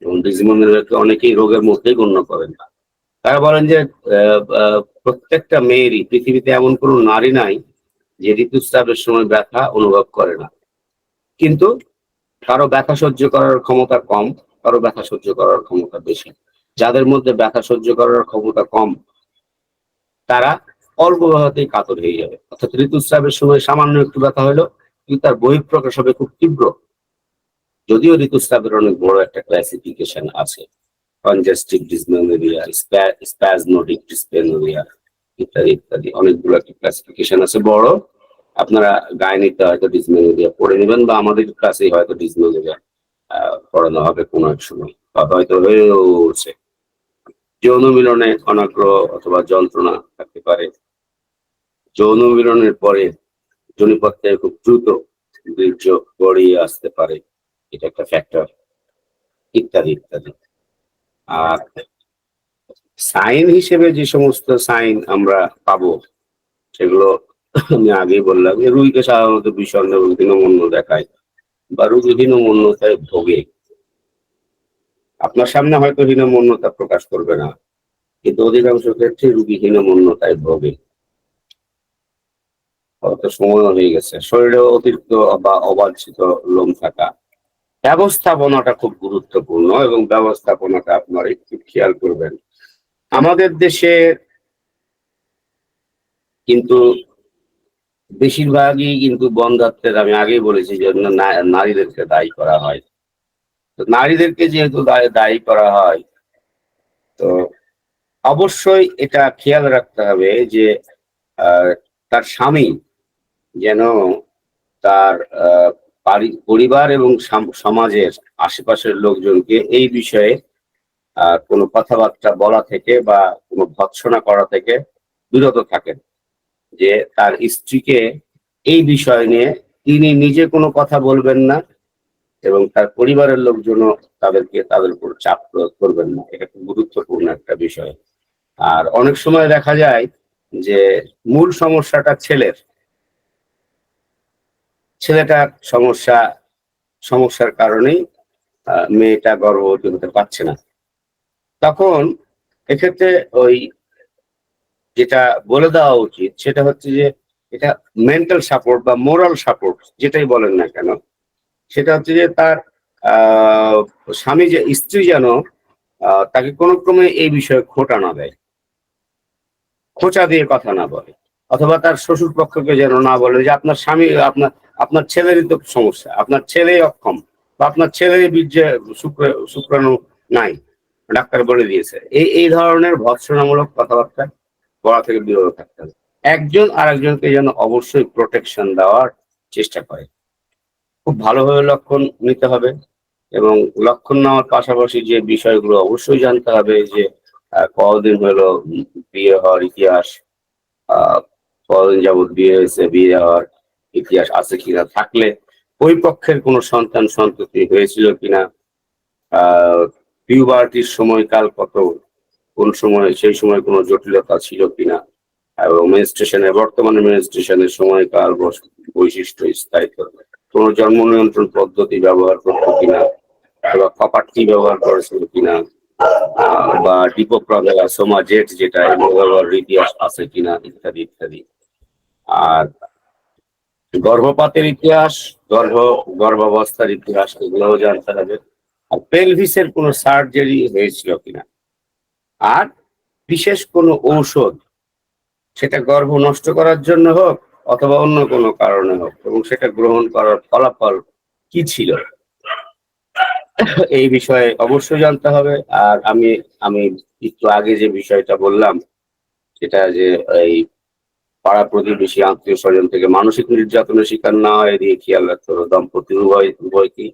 এবং ডিসমেনোরিয়াকে অনেকেই রোগের মধ্যেই গণ্য করেন না। তারা বলেন যে প্রত্যেকটা মেয়েরই, পৃথিবীতে এমন কোনো নারী নাই যে ঋতুস্রাবের সময় ব্যথা অনুভব করে না, কিন্তু কারো ব্যথা সহ্য করার ক্ষমতা কম, কারো ব্যথা সহ্য করার ক্ষমতা বেশি। যাদের মধ্যে ব্যথা সহ্য করার ক্ষমতা কম, তারা অল্প ব্যথাতেই কাতর হয়ে যাবে, অর্থাৎ ঋতুস্রাবের সময় সামান্য একটু ব্যথা হলো, কিন্তু তার বহিঃপ্রকাশ হবে খুব তীব্র। যদিও ঋতুস্রাবের অনেক বড় একটা ক্লাসিফিকেশন আছে, কনজেস্টিভ ডিসমেনোরিয়া, স্প্যাজমোডিক ডিসমেনোরিয়া ইত্যাদি ইত্যাদি, অনেকগুলো একটা ক্লাসিফিকেশন আছে বড়। আপনারা গাইনিতে হয়তো ডিসমেনোরিয়া পড়ে নেবেন, বা আমাদের ক্লাসে হয়তো ডিসমেনোরিয়া পড়ানো হবে কোনো এক সময়, বা হয়তো হয়েও উঠছে। যৌন মিলনে অনাগ্রহ অথবা যন্ত্রণা থাকতে পারে, যৌন মিলনের পরে যোনিপথে খুব দ্রুত বীর্য গড়িয়ে আসতে পারে, এটা একটা ফ্যাক্টর, ইত্যাদি ইত্যাদি। আর সাইন হিসেবে যে সমস্ত সাইন আমরা পাবো, সেগুলো আমি আগেই বললাম, যে রুগীকে সাধারণত বিষণ্ণ এবং হীনমন্য দেখায়, বা রুগী হীনমন্যতায় ভোগে। আপনার সামনে হয়তো হীনমন্যতা প্রকাশ করবে না, কিন্তু অধিকাংশ ক্ষেত্রে রুগী হীনমন্যতায় ভোগে। হয়তো সময় হয়ে গেছে, শরীরে অতিরিক্ত বা অবাঞ্ছিত লোম থাকা। ব্যবস্থাপনাটা খুব গুরুত্বপূর্ণ, এবং ব্যবস্থাপনাটা আপনার একটু খেয়াল করবেন। আমাদের দেশে কিন্তু বেশিরভাগই কিন্তু বন্ধাত্বের, আমি আগেই বলেছি, জন্য নারীদেরকে দায়ী করা হয়। তো নারীদেরকে যেহেতু দায়ী করা হয়, তো অবশ্যই এটা খেয়াল রাখতে হবে যে তার স্বামী যেন তার পরিবার এবং সমাজের আশেপাশের লোকজনকে এই বিষয়ে কোনো কথাবার্তা বলা থেকে বা কোনো ভৎসনা করা থেকে বিরত থাকেন। যে তার স্ত্রীকে এই বিষয় নিয়ে তিনি নিজে কোনো কথা বলবেন না এবং তার পরিবারের লোকজনও তাদের উপর চাপ প্রয়োগ করবেন না। এটা খুব গুরুত্বপূর্ণ একটা বিষয়। আর অনেক সময় দেখা যায় যে মূল সমস্যাটা ছেলেটার সমস্যার কারণেই মেয়েটা গর্ভবতী হতে পারছে না। তখন এক্ষেত্রে ওই যেটা বলে দেওয়া উচিত সেটা হচ্ছে যে এটা মেন্টাল সাপোর্ট বা মোরাল সাপোর্ট যেটাই বলেন না কেন, সেটা হচ্ছে যে তার স্বামী যে স্ত্রী যেন তাকে কোনো ক্রমে এই বিষয়ে খোঁটা না দেয়, খোঁচা দিয়ে কথা না বলে, অথবা তার শ্বশুর পক্ষকে যেন না বলে যে আপনার স্বামী আপনার ছেলেরই তো সমস্যা, আপনার ছেলেই অক্ষম, বা আপনার ছেলেরই বীর্যে শুক্রাণু নাই, ডাক্তার বলে দিয়েছে। এই ধরনের ভৎসনামূলক কথাবার্তা বলা থেকে বিরত থাকতে হবে। একজন আরেকজনকে যেন অবশ্যই প্রোটেকশন দেওয়ার চেষ্টা করে। খুব ভালোভাবে লক্ষণ নিতে হবে এবং লক্ষণ নেওয়ার পাশাপাশি যে বিষয়গুলো অবশ্যই জানতে হবে যে কতদিন হলো বিয়ে হওয়ার ইতিহাস, কতদিন যাবৎ বিয়ে হয়েছে, বিয়ে হওয়ার ইতিহাস আছে কিনা, থাকলে ওই পক্ষের কোনো সন্তান সন্ততি হয়েছিল কিনা, পিউবার্টির সময়কাল কত, কোন সময়, সেই সময় কোনো জটিলতা ছিল কিনা, এবং বর্তমানে মেনস্ট্রুয়েশনের সময়কাল, বৈশিষ্ট্য, স্থায়িত্ব, কোন জন্ম নিয়ন্ত্রণ পদ্ধতি ব্যবহার করতো কিনা, বা কপারটি ব্যবহার করেছিল কিনা, বা ডিপোপ্রাভেলা সোমাজেট যেটা ব্যবহার ইতিহাস আছে কিনা, ইত্যাদি ইত্যাদি। আর গর্ভপাতের ইতিহাস, গর্ভাবস্থার ইতিহাস, এগুলোও জানতে হবে। আর পেলভিসের কোনো সার্জারি হয়েছিল কিনা, আর বিশেষ কোনো ঔষধ, সেটা গর্ভ নষ্ট করার জন্য হোক অথবা অন্য কোনো কারণে হোক, এবং সেটা গ্রহণ করার ফলাফল কি ছিল, এই বিষয়ে অবশ্যই জানতে হবে। আর আমি একটু আগে যে বিষয়টা বললাম, সেটা যে এই পাড়া প্রতিবেশী, আত্মীয় স্বজন থেকে মানসিক নির্যাতনের শিকার না হয় এদিকে খেয়াল রাখতে হবে দম্পতি উভয়কে।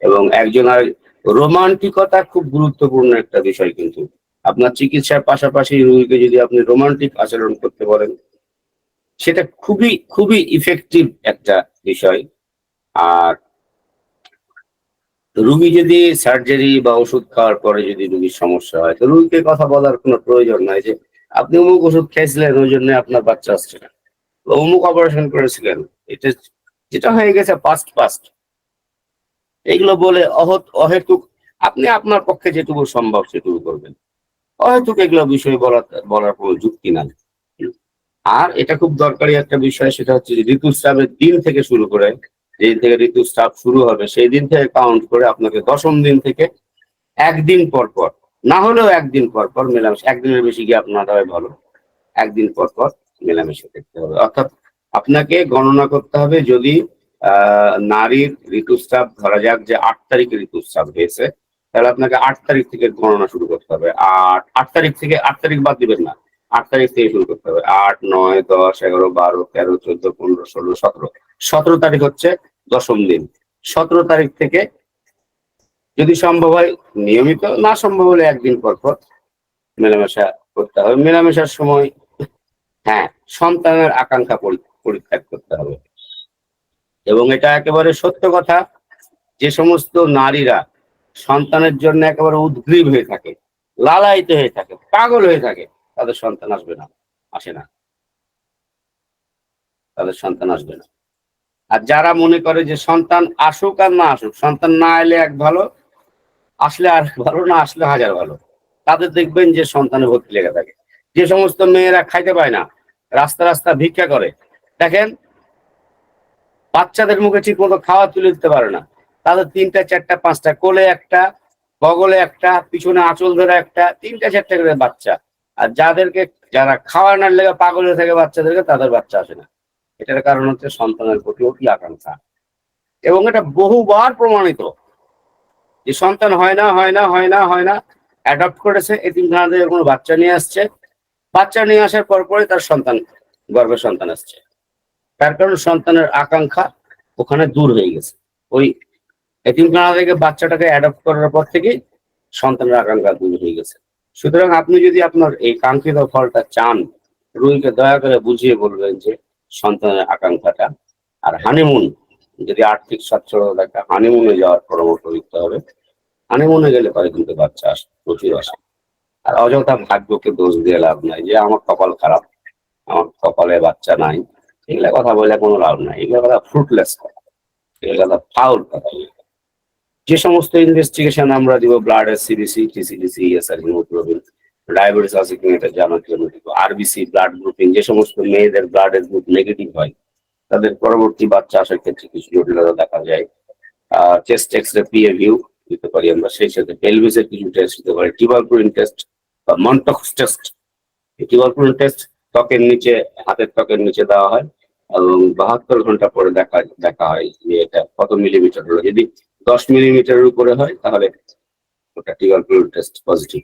এবং একজন আর রোমান্টিকতা খুব গুরুত্বপূর্ণ একটা বিষয়, কিন্তু আপনার চিকিৎসার পাশাপাশি রোগীকে যদি আপনি রোমান্টিক আচরণ করতে পারেন, সেটা খুবই খুবই ইফেক্টিভ একটা বিষয়। আর রুগী যদি সার্জারি বা ওষুধ খাওয়ার পরে যদি রুগীর সমস্যা হয়, তো রুগীকে কথা বলার কোনো প্রয়োজন নাই যে আপনি অমুক ওষুধ খেয়েছিলেন ওই জন্য আপনার বাচ্চা আসছে না, অমুক অপারেশন করেছিলেন, এটা যেটা হয়ে গেছে পাস্ট, এগুলো বলে অহেতুক আপনি আপনার পক্ষে যেটুকু সম্ভব সেটুকু করবেন। অহেতুক এগুলো বিষয় বলার কোনো যুক্তি নাই। আর এটা খুব দরকারি একটা বিষয়, সেটা হচ্ছে যে ঋতুস্রাবের দিন থেকে শুরু করে, যেদিন থেকে ঋতুস্রাব শুরু হবে সেই দিন থেকে কাউন্ট করে আপনাকে 10ম দিন থেকে একদিন পর পর, না হলেও একদিন পর পর মেলামেশা, একদিনের বেশি গ্যাপ না দেওয়াই ভালো, একদিন পর পর মেলামেশা করতে হবে। অর্থাৎ আপনাকে গণনা করতে হবে, যদি নারীর ঋতুস্রাব ধরা যাক যে 8 তারিখে ঋতুস্রাব হয়েছে, তাহলে আপনাকে 8 তারিখ থেকে গণনা শুরু করতে হবে। আর 8 তারিখ বাদ দিবেন না, 8 তারিখ থেকে শুরু করতে হবে। 8, 9, 10, 11, 12, 13, 14, 15, 16, 17, 17 তারিখ হচ্ছে 10ম দিন। 17 তারিখ থেকে যদি সম্ভব হয় নিয়মিত, না সম্ভব হলে একদিন পর পর মেলামেশা করতে হবে। মেলামেশার সময় হ্যাঁ, সন্তানের আকাঙ্ক্ষা পরিত্যাগ করতে হবে। এবং এটা একেবারে সত্য কথা, যে সমস্ত নারীরা সন্তানের জন্য একেবারে উদ্গ্রীব হয়ে থাকে, লালায়িত হয়ে থাকে, পাগল হয়ে থাকে, তাদের সন্তান আসবে না, আসে না, তাদের সন্তান আসবে না। আর যারা মনে করে যে সন্তান আসুক আর না আসুক, সন্তান না এলে এক ভালো, আসলে আর ভালো, না আসলে হাজার ভালো, তাদের দেখবেন যে সন্তানের ভর্তি লেগে থাকে। যে সমস্ত মেয়েরা খাইতে পায় না, রাস্তা ভিক্ষা করে, দেখেন বাচ্চাদের মুখে ঠিক মতো খাওয়া তুলে দিতে পারে না, তাদের 3টা 4টা 5টা, কোলে একটা, বগলে একটা, পিছনে আঁচল ধরে একটা, 3টা 4টা করে বাচ্চা। আর যারা খাওয়ানোর লেগে পাগল হয়ে থাকে বাচ্চাদেরকে, তাদের বাচ্চা আসে না। এটার কারণ হচ্ছে সন্তানের প্রতি অতি আকাঙ্ক্ষা, এবং এটা বহুবার প্রমাণিত যে সন্তান হয় না হয় না হয় না হয় না, অ্যাডপ্ট করেছে, এতিমখানা থেকে কোনো বাচ্চা নিয়ে আসছে, বাচ্চা নিয়ে আসার পরে তার সন্তান, গর্ভে সন্তান আসছে। তার কারণ সন্তানের আকাঙ্ক্ষা ওখানে দূর হয়ে গেছে। ওই এতিমখানা থেকে বাচ্চাটাকে অ্যাডপ্ট করার পর থেকেই সন্তানের আকাঙ্ক্ষা দূর হয়ে গেছে। সুতরাং আপনি যদি আপনার এই কাঙ্ক্ষিত ফলটা চান, রুহিকে দয়া করে বুঝিয়ে বলবেন যে সন্তানের আকাঙ্ক্ষাটা। আর হানিমুন, যদি আর্থিক সচ্ছলতা থাকে, হানিমুনে যাওয়ার পরামর্শ দিতে হবে। হানিমুনে গেলে পরে কিন্তু বাচ্চা আসে, প্রচুর আসে। আর অযথা ভাগ্যকে দোষ দিয়ে লাভ নাই যে আমার কপাল খারাপ, আমার কপালে বাচ্চা নাই, এগুলা কথা বলে কোনো লাভ নাই। এগুলা কথা ফ্রুটলেস কথা, এগুলা কথা ফাউল কথা। যে সমস্ত ইনভেস্টিগেশন আমরা দিব, ব্লাডের সিবিসি, টিসিডিসি, এসআর, হিমোগ্লোবিন, ডায়াবেটিস আছে কিনা এটা জানার জন্য দিব, আরবিসি, ব্লাড গ্রুপিং। যে সমস্ত মেয়েদের ব্লাডের গ্রুপ নেগেটিভ হয় তাদের পরবর্তী বাচ্চা আসার ক্ষেত্রে কিছু জটিলতা দেখা যায়। চেস্ট এক্সরে, পিএ ভিউ দিতে পারি আমরা, সেই সাথে পেলভিসের কিছু টেস্ট দিতে পারি, টিউবারকুলিন টেস্ট বা মন্টক্স টেস্ট। টিউবারকুলিন টেস্ট ত্বকের নিচে, হাতের ত্বকের নিচে দেওয়া হয় এবং 72 ঘন্টা পরে দেখা হয় যে এটা কত মিলিমিটার হলো। যদি 10 মিলিমিটারের উপরে হয় তাহলে ওটা টিউবারকুলিন টেস্ট পজিটিভ।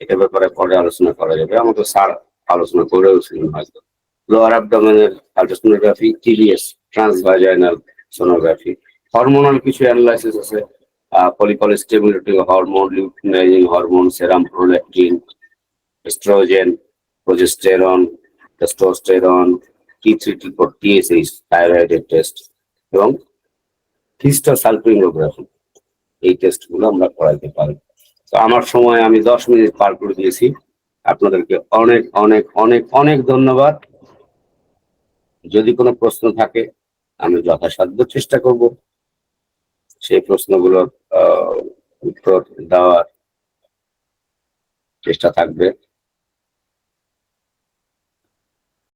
এটার ব্যাপারে পরে আলোচনা করা যাবে, আমাদের স্যার আলোচনা করেও ছিলেন হয়তো। লোয়ার অ্যাবডোমেনের ultrasonography, TDS, transvaginal sonography. Hormonal কিছু অ্যানালাইসিস আছে, follicle stimulating hormone, luteinising hormone, serum prolactin, oestrogen, progesterone, testosterone, T3, T4, TSH, থাইরয়েডের টেস্ট এবং হিস্টোসালপিঙ্গোগ্রাফি। এই টেস্ট গুলো আমরা করাইতে পারি। তো আমার সময় আমি 10 মিনিট পার করে দিয়েছি। আপনাদেরকে অনেক অনেক অনেক অনেক ধন্যবাদ। যদি কোনো প্রশ্ন থাকে আমি যথাসাধ্য চেষ্টা করব সেই প্রশ্নগুলোর উত্তর দেওয়ার চেষ্টা থাকবে।